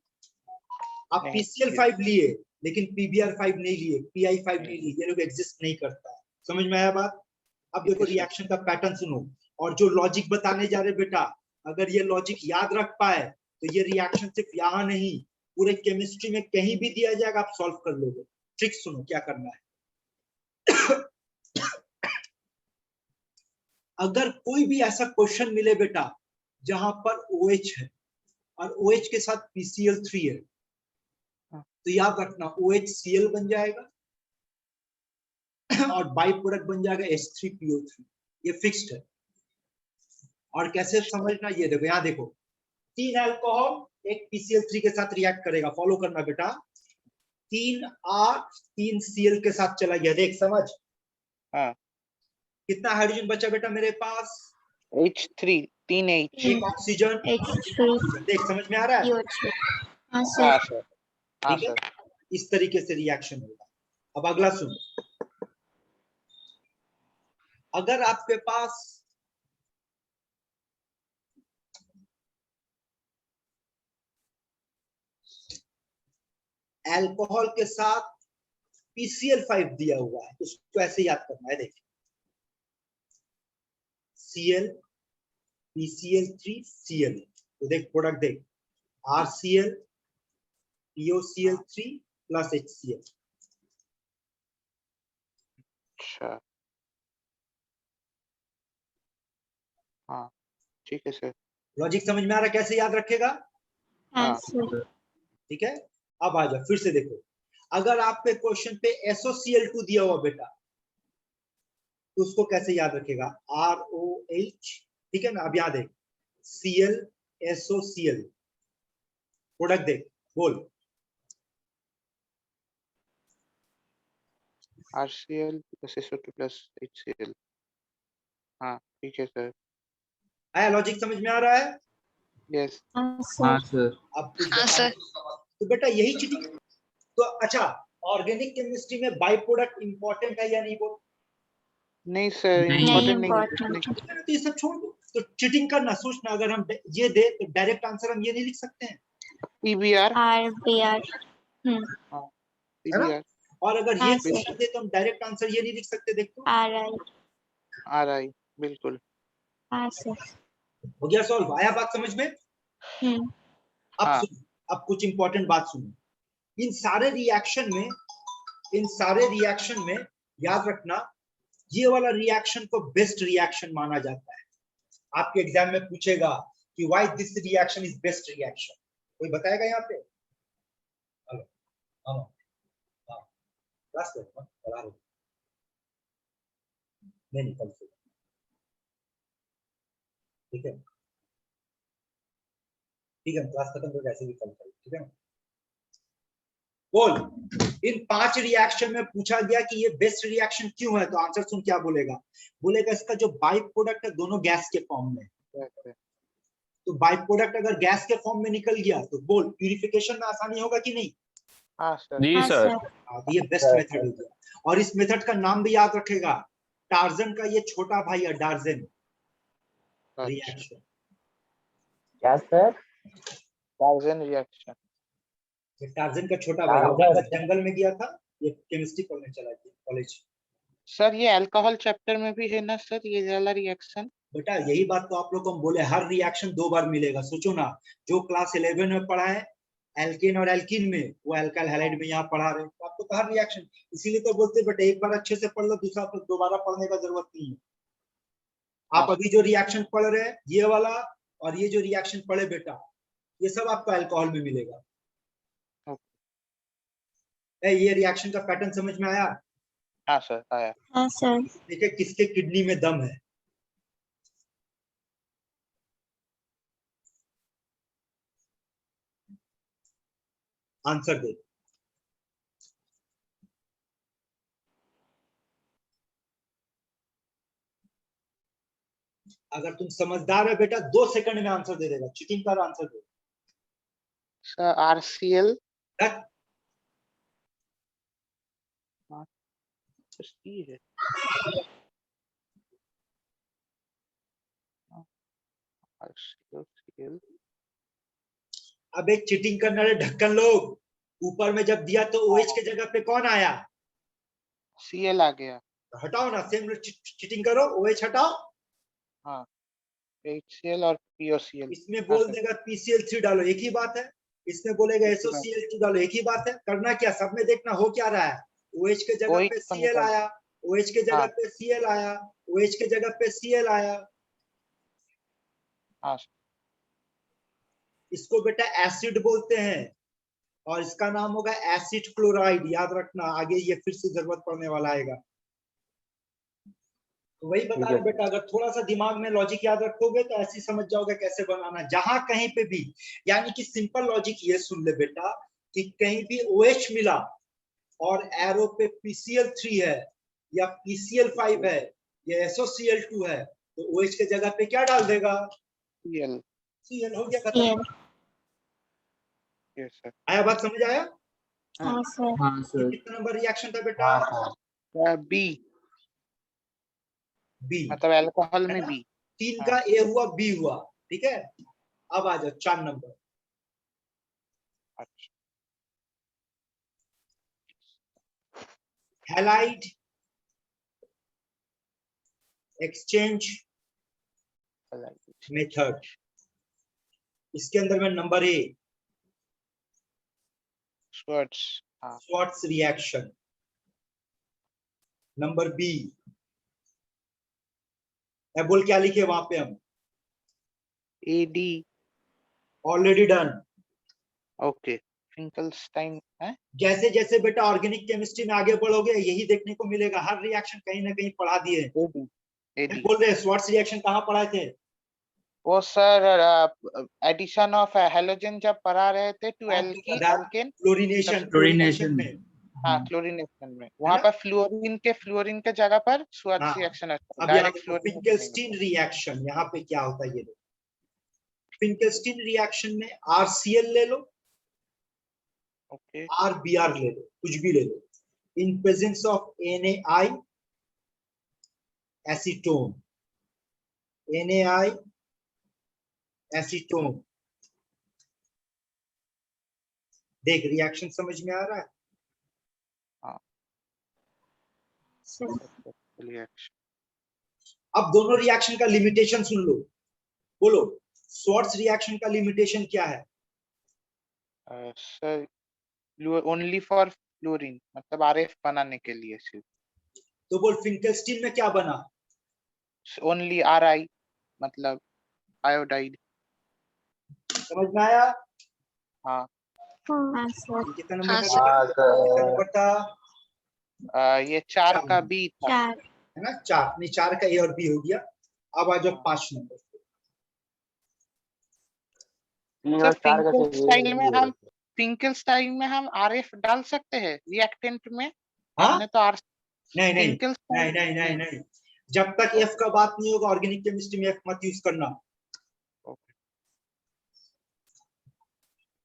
आप नहीं, PCl5 लिए लेकिन PBr5 नहीं लिए, PI5 नहीं लिए। ये लोग एग्जिस्ट नहीं करता है। समझ में आया बात? अब देखो Yes, sir. रिएक्शन का पैटर्न सुनो, और जो लॉजिक बताने जा रहे बेटा, अगर ये लॉजिक याद रख पाए तो ये रिएक्शन सिर्फ यहाँ नहीं, पूरे केमिस्ट्री में कहीं भी दिया जाएगा, आप सॉल्व कर लोगे। ट्रिक सुनो क्या करना है। अगर कोई भी ऐसा क्वेश्चन मिले बेटा जहां पर OH है और OH के साथ PCl3 है, तो याद रखना OHCl बन जाएगा और बाई प्रोडक्ट बन जाएगा H3PO3। ये फिक्स्ड है। और कैसे समझना, ये देखो, यहाँ देखो, 3 अल्कोहल एक PCl3 के साथ रिएक्ट करेगा, फॉलो करना बेटा। 3R 3Cl के साथ चला गया, देख समझ। हाँ। कितना हाइड्रोजन बचा बेटा मेरे पास? H3 3H। एक ऑक्सीजन, H3 देख समझ में आ रहा है? CO2 हाँ हाँ सर सर, हाँ ठीक है, सर। इस तरीके से रिएक्शन होगा। अब अगला सुनो, अगर आपके पास अल्कोहल के साथ PCl5 दिया हुआ है, उसको ऐसे याद करना है। देखिए Cl PCl3 Cl, तो देख प्रोडक्ट देख, RCl POCl3 प्लस HCl। अच्छा, हाँ ठीक है सर। लॉजिक समझ में आ रहा है कैसे याद रखेगा? हाँ हाँ। सर ठीक है, अब आ जाओ फिर से देखो, अगर आपके क्वेश्चन पे SOCl2 दिया हुआ बेटा, तो उसको कैसे याद रखेगा? ROH, ठीक है ना? अब याद है Cl SOCl, प्रोडक्ट देख, बोल। RCl plus SO2 plus HCl। हाँ ठीक है सर। आया लॉजिक समझ में आ रहा है? यस। हाँ हाँ सर सर। अब कुछ बता, तो बेटा यही चीटिंग। तो अच्छा, ऑर्गेनिक केमिस्ट्री में बाई प्रोडक्ट इंपॉर्टेंट है या नहीं? बोल। नहीं सर, नहीं इम्पोर्टेंट नहीं है। इम्पोर्टेंट तो ये सब छोड़ दो, तो चीटिंग करना सोचना, अगर हम ये दे तो डायरेक्ट आंसर हम ये नहीं लिख सकते हैं, PBR। RBR हाँ है ना? PBR। और अगर ये हाँ दे सर तो हम डायरेक्ट आंसर ये नहीं लिख सकते। देखो RI RI बिल्कुल। हाँ सर हो गया सॉल्व, आया बात समझ में? अब हाँ। सुनो, अब कुछ इंपॉर्टेंट बात सुनो, इन सारे रिएक्शन में याद रखना, ये वाला रिएक्शन को बेस्ट रिएक्शन माना जाता है। आपके एग्जाम में पूछेगा कि why this reaction is best reaction, कोई बताएगा यहाँ पे? हेलो, हाँ हाँ, क्लास में पढ़ा रहे, नहीं कल से, ठीक है ठीक है, क्लास खत्म करके ऐसे भी कल करें, ठीक है ना? बोल, इन 5 रिएक्शन में पूछा गया कि ये बेस्ट रिएक्शन क्यों है, तो आंसर सुन क्या बोलेगा? बोलेगा इसका जो बाई प्रोडक्ट है दोनों गैस के फॉर्म में, तो बाई प्रोडक्ट अगर गैस के फॉर्म में निकल गया तो बोल प्यूरिफिकेशन में आसानी होगा कि नहीं? हाँ सर। जी हाँ सर। सर तो ये बेस्ट मेथड हो गया। और इस मेथड का नाम भी याद रखेगा, टार्जन का ये छोटा भाई है डार्जन रिएक्शन। क्या सर? Torsion reaction. ये टार्जन का छोटा भाई है, जब जंगल में गया था, ये केमिस्ट्री पढ़ने चला गया कॉलेज। सर ये अल्कोहल चैप्टर में भी है ना सर, ये वाला रिएक्शन? बेटा यही बात तो आप लोग को हम बोले, हर रिएक्शन 2 बार मिलेगा। सोचो ना, जो क्लास 11 में पढ़ा है एल्केन और एल्कीन में, वो अल्काइल हैलाइड में यहाँ पढ़ा रहे, तो आपको तो हर रिएक्शन, इसीलिए तो बोलते बेटा एक बार अच्छे से पढ़ लो, दूसरा तो दोबारा पढ़ने का जरूरत नहीं है। आप अभी जो रिएक्शन पढ़ रहे हैं ये वाला, और ये जो रिएक्शन पढ़े बेटा, ये सब आपको अल्कोहल में मिलेगा। ये रिएक्शन का पैटर्न समझ में आया? हाँ सर आया। हाँ सर देखिए किसके किडनी में दम है, आंसर दे। अगर तुम समझदार है बेटा 2 सेकंड में आंसर दे देगा, चीटिंग का आंसर दे। Sir RCl। दैट सी है। RCl। अब एक चीटिंग करने वाले ढक्कन लोग, ऊपर में जब दिया तो OH के जगह पे कौन आया? Cl आ गया। हटाओ ना, सेम चीटिंग करो, OH हटाओ। हाँ HCl और POCl। इसमें हाँ बोल सर। देगा PCl3 डालो, एक ही बात है। इसमें बोलेगा SOCl2 डालो, एक ही बात है। करना क्या, सब में देखना हो क्या रहा है। OH के जगह OH पे तो Cl निकल। आया, OH के जगह हाँ। पे Cl आया, OH के जगह पे Cl आया। हाँ सर। इसको बेटा एसिड बोलते हैं, और इसका नाम होगा एसिड क्लोराइड, याद रखना, आगे ये फिर से जरूरत पड़ने वाला आएगा। तो वही बता रहे बेटा, अगर थोड़ा सा दिमाग में लॉजिक याद रखोगे तो ऐसे समझ जाओगे कैसे बनाना, जहां कहीं पे भी। यानी कि सिंपल लॉजिक ये सुन ले बेटा, कि कहीं भी OH मिला और एरो पे PCl3 है या PCl5 है या SOCl2 है, तो OH के जगह पे क्या डाल देगा? Cl. Cl हो गया खत्म। Cl. Yes sir. आया, बात समझ आया? हाँ सर. हाँ ये सर कितना नंबर रिएक्शन था बेटा? B B. मतलब अल्कोहल में है ना? B. 3 हाँ. का ए हुआ, बी हुआ, ठीक है। अब आ जाओ 4 नंबर। अच्छा. Halide exchange method. इसके अंदर में नंबर ए Schwartz. हाँ. श्वार्ट्ज रिएक्शन, नंबर बी बोल क्या लिखे वहां पे हम? AD. Already done. Okay. Finkelstein है. जैसे जैसे बेटा ऑर्गेनिक केमिस्ट्री में आगे बढ़ोगे यही देखने को मिलेगा, हर रिएक्शन कहीं ना कहीं पढ़ा दिए हैं। AD. बोल रहे श्वार्ट्ज रिएक्शन कहाँ पढ़ाए थे? वो सर एडिशन ऑफ हैलोजन जब पढ़ा रहे थे टू एल्केन. क्लोरीनेशन Chlorination में। हाँ, क्लोरीनेशन में वहां पर फ्लोरीन के जगह पर श्वार्ट्ज हाँ। रिएक्शन आता है. अब यहाँ डायरेक्ट देखो फिंकेल्स्टीन रिएक्शन, यहाँ पे क्या होता है ये देखो। फिंकेल्स्टीन रिएक्शन में RCl ले लो, ओके. RBr ले लो, कुछ भी ले लो, in presence of NaI acetone, NaI acetone. देख रिएक्शन समझ में आ रहा है? सर. रिएक्शन. अब दोनों रिएक्शन का लिमिटेशन सुन लो, बोलो श्वार्ट्ज रिएक्शन का लिमिटेशन क्या है? सर ओनली फॉर फ्लोरीन मतलब RF बनाने के लिए सिर्फ. तो बोल फिंकेल्स्टीन में क्या बना? ओनली RI मतलब आयोडाइड. समझ में आया? हाँ. हाँ सर. ये कितना नंबर हाँ था सर. बेटा? कितना नंबर था? ये 4 का B था. 4. है ना, 4 नहीं, 4 का ए और बी हो गया। अब आ जाओ 5 नंबर। सर फिंकेल्स्टाइन में हम RF डाल सकते हैं रिएक्टेंट में? हाँ? हमने तो नहीं नहीं फिंकेल्स्टाइन नहीं नहीं नहीं नहीं, जब तक एफ का बात नहीं होगा ऑर्गेनिक केमिस्ट्री में एफ मत यूज करना।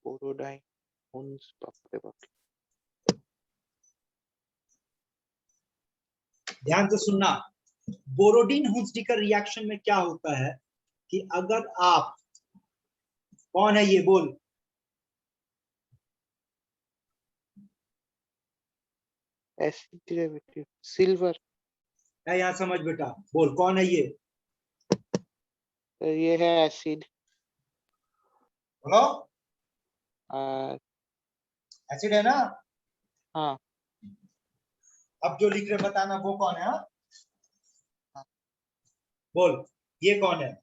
बोरोडाइन हुंस बाप रे बाप. ध्यान से सुनना, बोरोडीन हुंसडीकर रिएक्शन में क्या होता है कि अगर आप, कौन है ये बोल? Acid derivative silver. है यहाँ समझ बेटा, बोल कौन है ये? ये है एसिड. बोलो आ, एसिड है ना? हाँ. अब जो लिख रहे बताना वो कौन है? हाँ? बोल ये कौन है?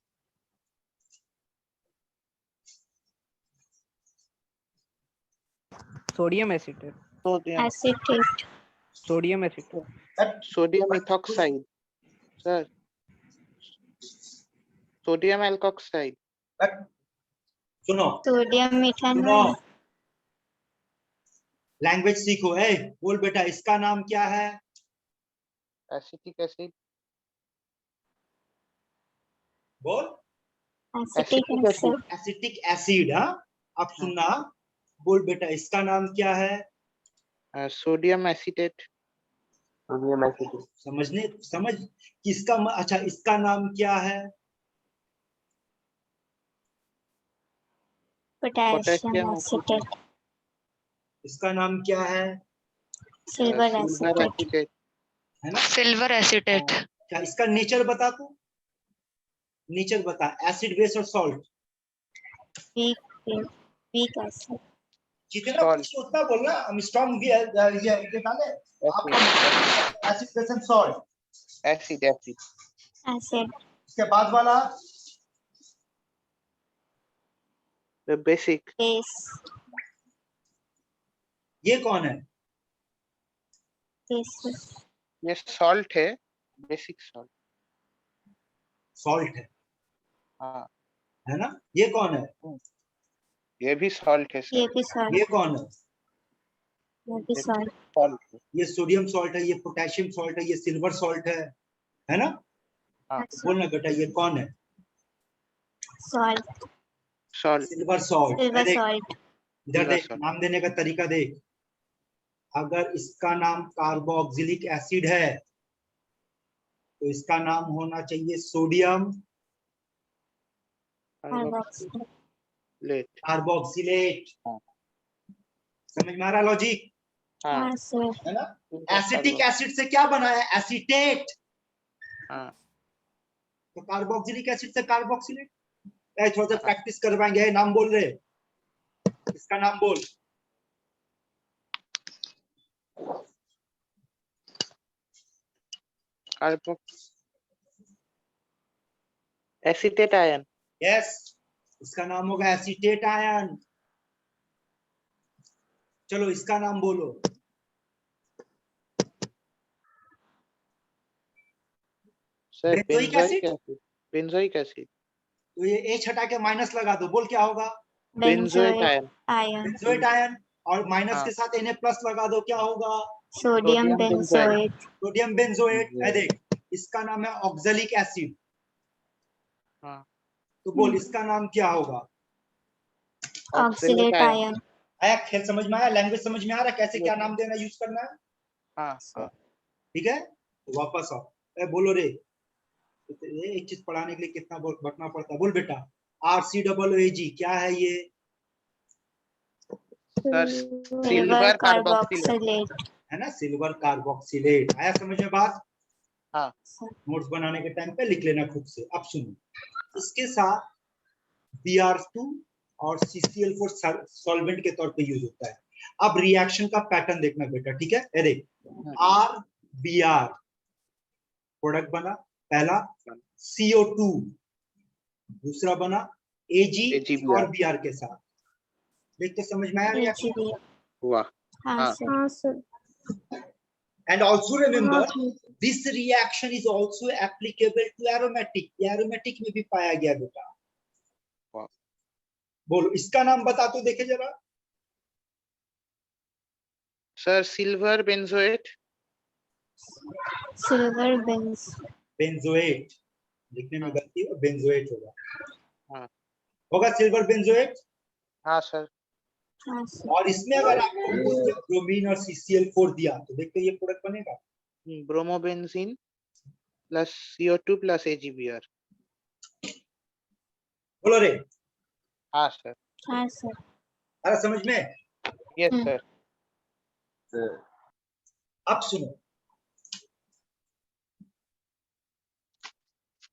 Sodium acetate. Sodium. Acetate. Sodium acetate. Sodium ethoxide. Sir sodium alkoxide. सुनो सोडियम मीथान. सुनो, लैंग्वेज सीखो। ए बोल बेटा इसका नाम क्या है? Acetic acid. बोल एसिटिक एसिड. Acetic acid. हाँ, अब सुनना, बोल बेटा इसका नाम क्या है? Sodium acetate. समझने समझ किसका अच्छा इसका नाम क्या है? Potassium acetate. इसका नाम क्या है? Silver acetate. है ना, सिल्वर एसिटेट. क्या इसका नेचर बता तू, नेचर बता, एसिड बेस और सॉल्ट। Weak acid. जितना कुछ उतना बोलना, हम स्ट्रांग भी है ये डाले acid base and salt. Acid acid acid. इसके बाद वाला बेसिक. बेस. ये कौन है? बेसिस. ये सॉल्ट है. Basic salt. सॉल्ट है, हाँ. है ना? ये कौन है? ये भी सॉल्ट है सर. ये भी सॉल्ट. ये कौन है? ये भी सॉल्ट. सॉल्ट. ये सोडियम सॉल्ट है, ये पोटेशियम सॉल्ट है, ये सिल्वर सॉल्ट है ना? हाँ. बोलना बेटा ये कौन है? salt, salt, silver salt. silver salt, इधर Silver देख, salt. नाम देने का तरीका देख। अगर इसका नाम कार्बोक्सिलिक एसिड है तो इसका नाम होना चाहिए सोडियम carboxylate, लेट। कार्बोक्सिलेट। हाँ। समझ में आ रहा लॉजिक हाँ, sir, है ना? एसिटिक एसिड से क्या बना है? एसीटेट। हाँ, तो कार्बोक्सिलिक एसिड से कार्बोक्सिलेट। थोड़ा सा हाँ। प्रैक्टिस करवाएंगे। नाम बोल रहे, इसका नाम बोल। कार्बो एसीटेट आयन। यस, इसका नाम होगा एसीटेट आयन। चलो इसका नाम बोलो। Sir benzoic benzoic acid. Acid, benzoic acid, तो ये एच हटा के माइनस लगा दो, बोल क्या होगा? Benzoic benzoate ion, ion, benzoate ion. और माइनस हाँ। के साथ Na प्लस लगा दो, क्या होगा? sodium Sodium benzoate. benzoate, sodium benzoate. देख, इसका नाम है ऑक्सैलिक एसिड। हाँ, तो बोल इसका नाम क्या होगा? oxalate ion, आया? खेल समझ में आया? लैंग्वेज समझ में आ रहा है कैसे क्या नाम देना, यूज करना है? हाँ, हाँ। ठीक है, तो वापस आओ। बोलो रे, ये एक चीज पढ़ाने के लिए कितना बटना पड़ता है। बोल बेटा, RCOOAG क्या है ये? Sir silver silver carboxylate, carboxylate, है ना, सिल्वर कार्बोक्सिलेट। आया समझ में बात? हाँ। नोट्स बनाने के टाइम पे लिख लेना खुद से। अब सुनो, इसके साथ Br2 और CCl4 सॉल्वेंट के तौर पे यूज होता है। अब रिएक्शन का पैटर्न देखना बेटा, ठीक है? ये देख, RBr प्रोडक्ट बना पहला, CO2 दूसरा बना, Ag AgBr. और Br के साथ। देख तो समझ में आया रिएक्शन? AgBr, वाह, हाँ हाँ। sir, And also remember, this reaction is also applicable to aromatic. ये aromatic में भी पाया गया बेटा। वाह। बोलो इसका नाम बता तो देखे जरा। Sir silver benzoate, silver benzoate, लिखने में हाँ। गलती है, बेंजोएट होगा। हाँ। होगा सिल्वर बेंजोएट। हाँ सर, हाँ sir, और इसमें अगर आपको ब्रोमीन और CCl4 दिया तो देखते ये प्रोडक्ट बनेगा। Bromobenzene plus CO2 plus AgBr। बोलो रे, हाँ सर, हाँ sir, अरे समझ में? यस हम्म। सर। अब सुनो,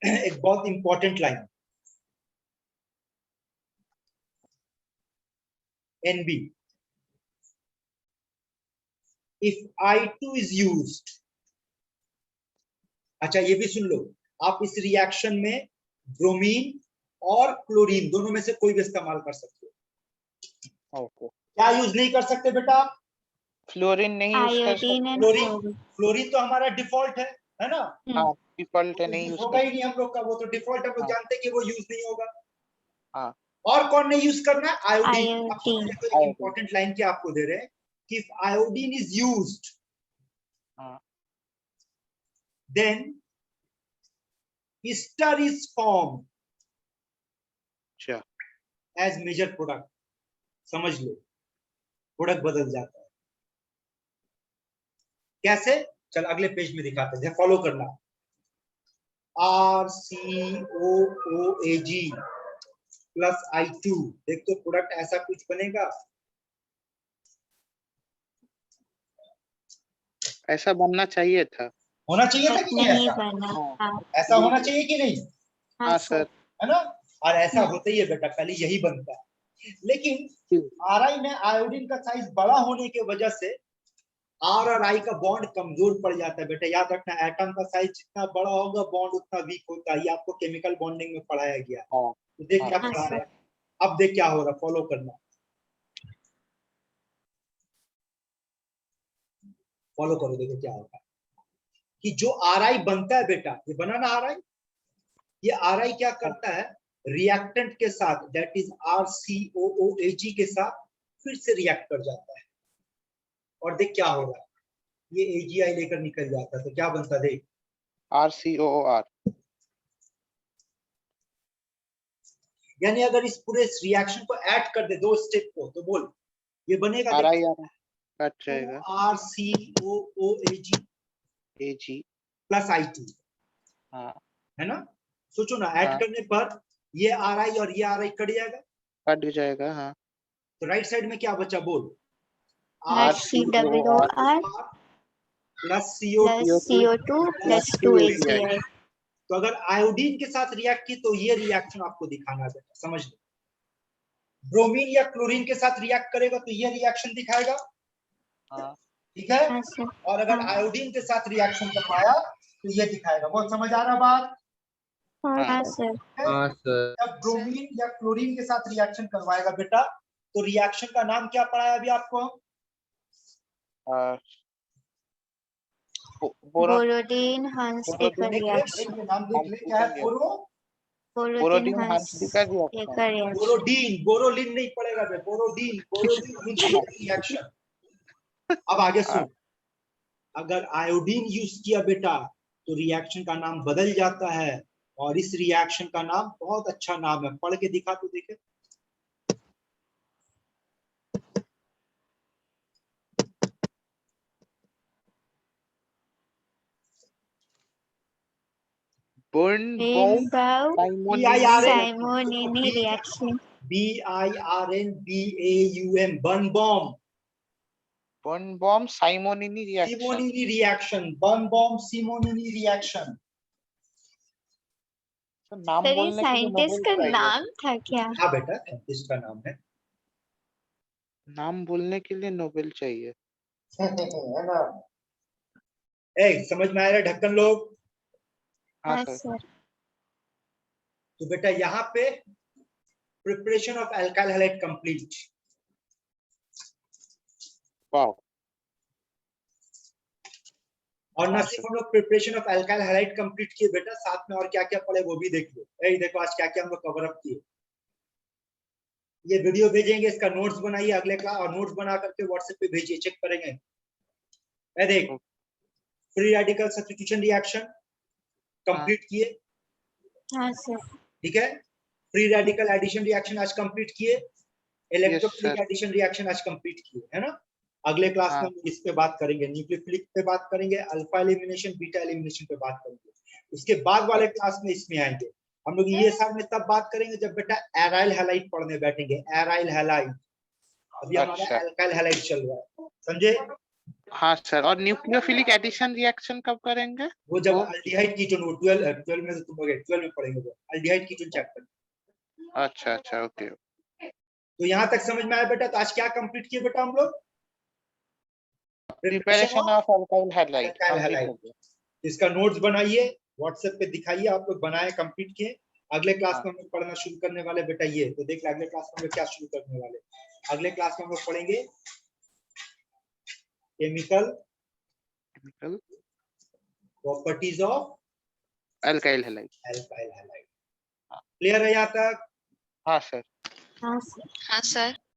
एक बहुत important line, NB, if I2 is used। अच्छा ये भी सुन लो, आप इस रिएक्शन में ब्रोमीन और क्लोरीन दोनों में से कोई भी इस्तेमाल कर सकते हो। ओके, क्या यूज नहीं कर सकते बेटा? फ्लोरीन नहीं यूज कर सकते। iodine and chlorine, chlorine, chlorine तो हमारा डिफॉल्ट है ना? हाँ, डिफॉल्ट है, नहीं यूज होगा कर। ही नहीं हम लोग का, वो तो डिफॉल्ट है, हम लोग हाँ। जानते हैं कि वो यूज नहीं होगा। हाँ। और कौन नहीं यूज करना है? आयोडीन। Iodine. एक इंपॉर्टेंट लाइन क्या आपको दे रहे हैं कि आयोडीन इज यूज्ड, हाँ। then ester is formed अच्छा, as major product। समझ लो, प्रोडक्ट बदल जाता है। कैसे? चल अगले पेज में दिखाते हैं, फॉलो करना। RCOOAG प्लस I2, देख तो प्रोडक्ट ऐसा कुछ बनेगा। ऐसा बनना चाहिए था। होना चाहिए था कि नहीं नहीं ऐसा? बना, हाँ ऐसा होना चाहिए कि नहीं? हाँ हाँ सर, sir, है ना? और ऐसा होता ही है बेटा, पहले यही बनता है। लेकिन Ri में आयोडीन का साइज बड़ा होने की वजह से R और I का बॉन्ड कमजोर पड़ जाता है बेटा। याद रखना, एटम का साइज जितना बड़ा होगा बॉन्ड उतना वीक होता है। ये आपको केमिकल बॉन्डिंग में पढ़ाया गया। हाँ। तो देख क्या हाँ, पढ़ा सर। रहा है। अब देख क्या हो रहा है, फॉलो करना, फॉलो करो, देखो क्या होगा कि जो Ri बनता है बेटा, ये बना ना Ri, ये Ri क्या करता है, रिएक्टेंट के साथ, दैट इज RCOOAG के साथ फिर से रिएक्ट कर जाता है। और देख क्या हो रहा है, ये AgI लेकर निकल जाता है, तो क्या बनता है देख, RCOOR। यानी अगर इस पूरे रिएक्शन को ऐड कर दे 2 स्टेप को, तो बोल ये बनेगा RIR कट जाएगा, RCOOAG AG, प्लस IT, हाँ है ना? सोचो ना, ऐड हाँ। करने पर ये RI और ये RI कट जाएगा, कट जाएगा, हाँ तो राइट साइड में क्या बचा बोल? RCOR plus CO2 plus CO2 plus 2 ACI. तो अगर आयोडीन के साथ रिएक्ट की तो ये रिएक्शन आपको दिखाना है बेटा, समझ लो। ब्रोमीन या क्लोरीन के साथ रिएक्ट करेगा तो ये रिएक्शन दिखाएगा, हाँ ठीक है? हाँ सर, और अगर हाँ। आयोडीन के साथ रिएक्शन करवाया तो ये दिखाएगा। बहुत समझ आ रहा बात? हाँ सर, हाँ सर। जब ब्रोमीन या क्लोरीन के साथ रिएक्शन करवाएगा बेटा, तो रिएक्शन का नाम क्या पढ़ाया अभी आपको? बोरोडीन हांस्टिकर देख ले, रिएक्शन. नाम देख ले, क्या है? Borodin Borodin Hunsdiecker reaction, Hunsdiecker reaction. Borodin, Boroline नहीं पड़ेगा बे, बोरोडीन रिएक्शन। अब आगे सुन, अगर आयोडीन यूज किया बेटा तो रिएक्शन का नाम बदल जाता है, और इस रिएक्शन का नाम बहुत अच्छा नाम है, पढ़ के दिखा तो देखे। Birnbaum Simonini reaction. BIRNBAUM, Birnbaum Birnbaum Simonini reaction, Simonini reaction, Birnbaum Simonini reaction। तो नाम सर ये बोलने के लिए साइंटिस्ट नोबेल का चाहिए, नाम था क्या? हाँ बेटा, साइंटिस्ट का नाम है। नाम बोलने के लिए नोबेल चाहिए। है ना? ए, समझ में आ रहा है ढक्कन लोग? हाँ हाँ सर, सर, तो बेटा यहाँ पे preparation of alkyl halide complete. Wow, और न हाँ सिर्फ सर। हम लोग preparation of alkyl halide complete किए बेटा, साथ में और क्या क्या पढ़े वो भी देख लो। ए देखो आज क्या क्या हम लोग कवर अप किए। ये वीडियो भेजेंगे, इसका नोट्स बनाइए अगले क्लास, और नोट्स बना करके व्हाट्सएप पे भेजिए, चेक करेंगे। ए देख, free radical substitution reaction complete किए, हाँ सर, ठीक है? फ्री रेडिकल एडिशन रिएक्शन आज कंप्लीट किए, इलेक्ट्रोफिलिक sir. एडिशन रिएक्शन आज कंप्लीट किए, है ना? अगले क्लास में हाँ। हम इस पे बात करेंगे, न्यूक्लियोफिलिक पे बात करेंगे, अल्फा एलिमिनेशन बीटा एलिमिनेशन पे बात करेंगे। उसके बाद वाले क्लास में इसमें आएंगे हम लोग। ये साल में तब बात करेंगे जब बेटा एराइल हैलाइड पढ़ने बैठेंगे, एराइल हैलाइड। अभी हमारा अच्छा। अल्काइल हैलाइड चल रहा है, समझे? हाँ सर, और न्यूक्लियोफिलिक एडिशन रिएक्शन कब करेंगे? वो जब अल्डिहाइड कीटोन, वो 12 में से तुम लोग 12 में पढ़ेंगे वो अल्डिहाइड कीटोन चैप्टर। अच्छा अच्छा, ओके। तो यहाँ तक समझ में आया बेटा? तो आज क्या कंप्लीट किए बेटा हम लोग? Preparation of alkyl halide complete हो गया। इसका नोट्स बनाइए, व्हाट्सएप पे दिखाइए, आप लोग बनाए, कंप्लीट किए। अगले क्लास हाँ। में हम लोग पढ़ना शुरू करने वाले बेटा। ये तो देख ले, अगले क्लास में हम लोग क्या शुरू करने वाले। अगले क्लास में हम लोग पढ़ेंगे chemical properties of alkyl halide. Alkyl halide. Clear है यहाँ तक? हाँ सर। हाँ सर. हाँ सर।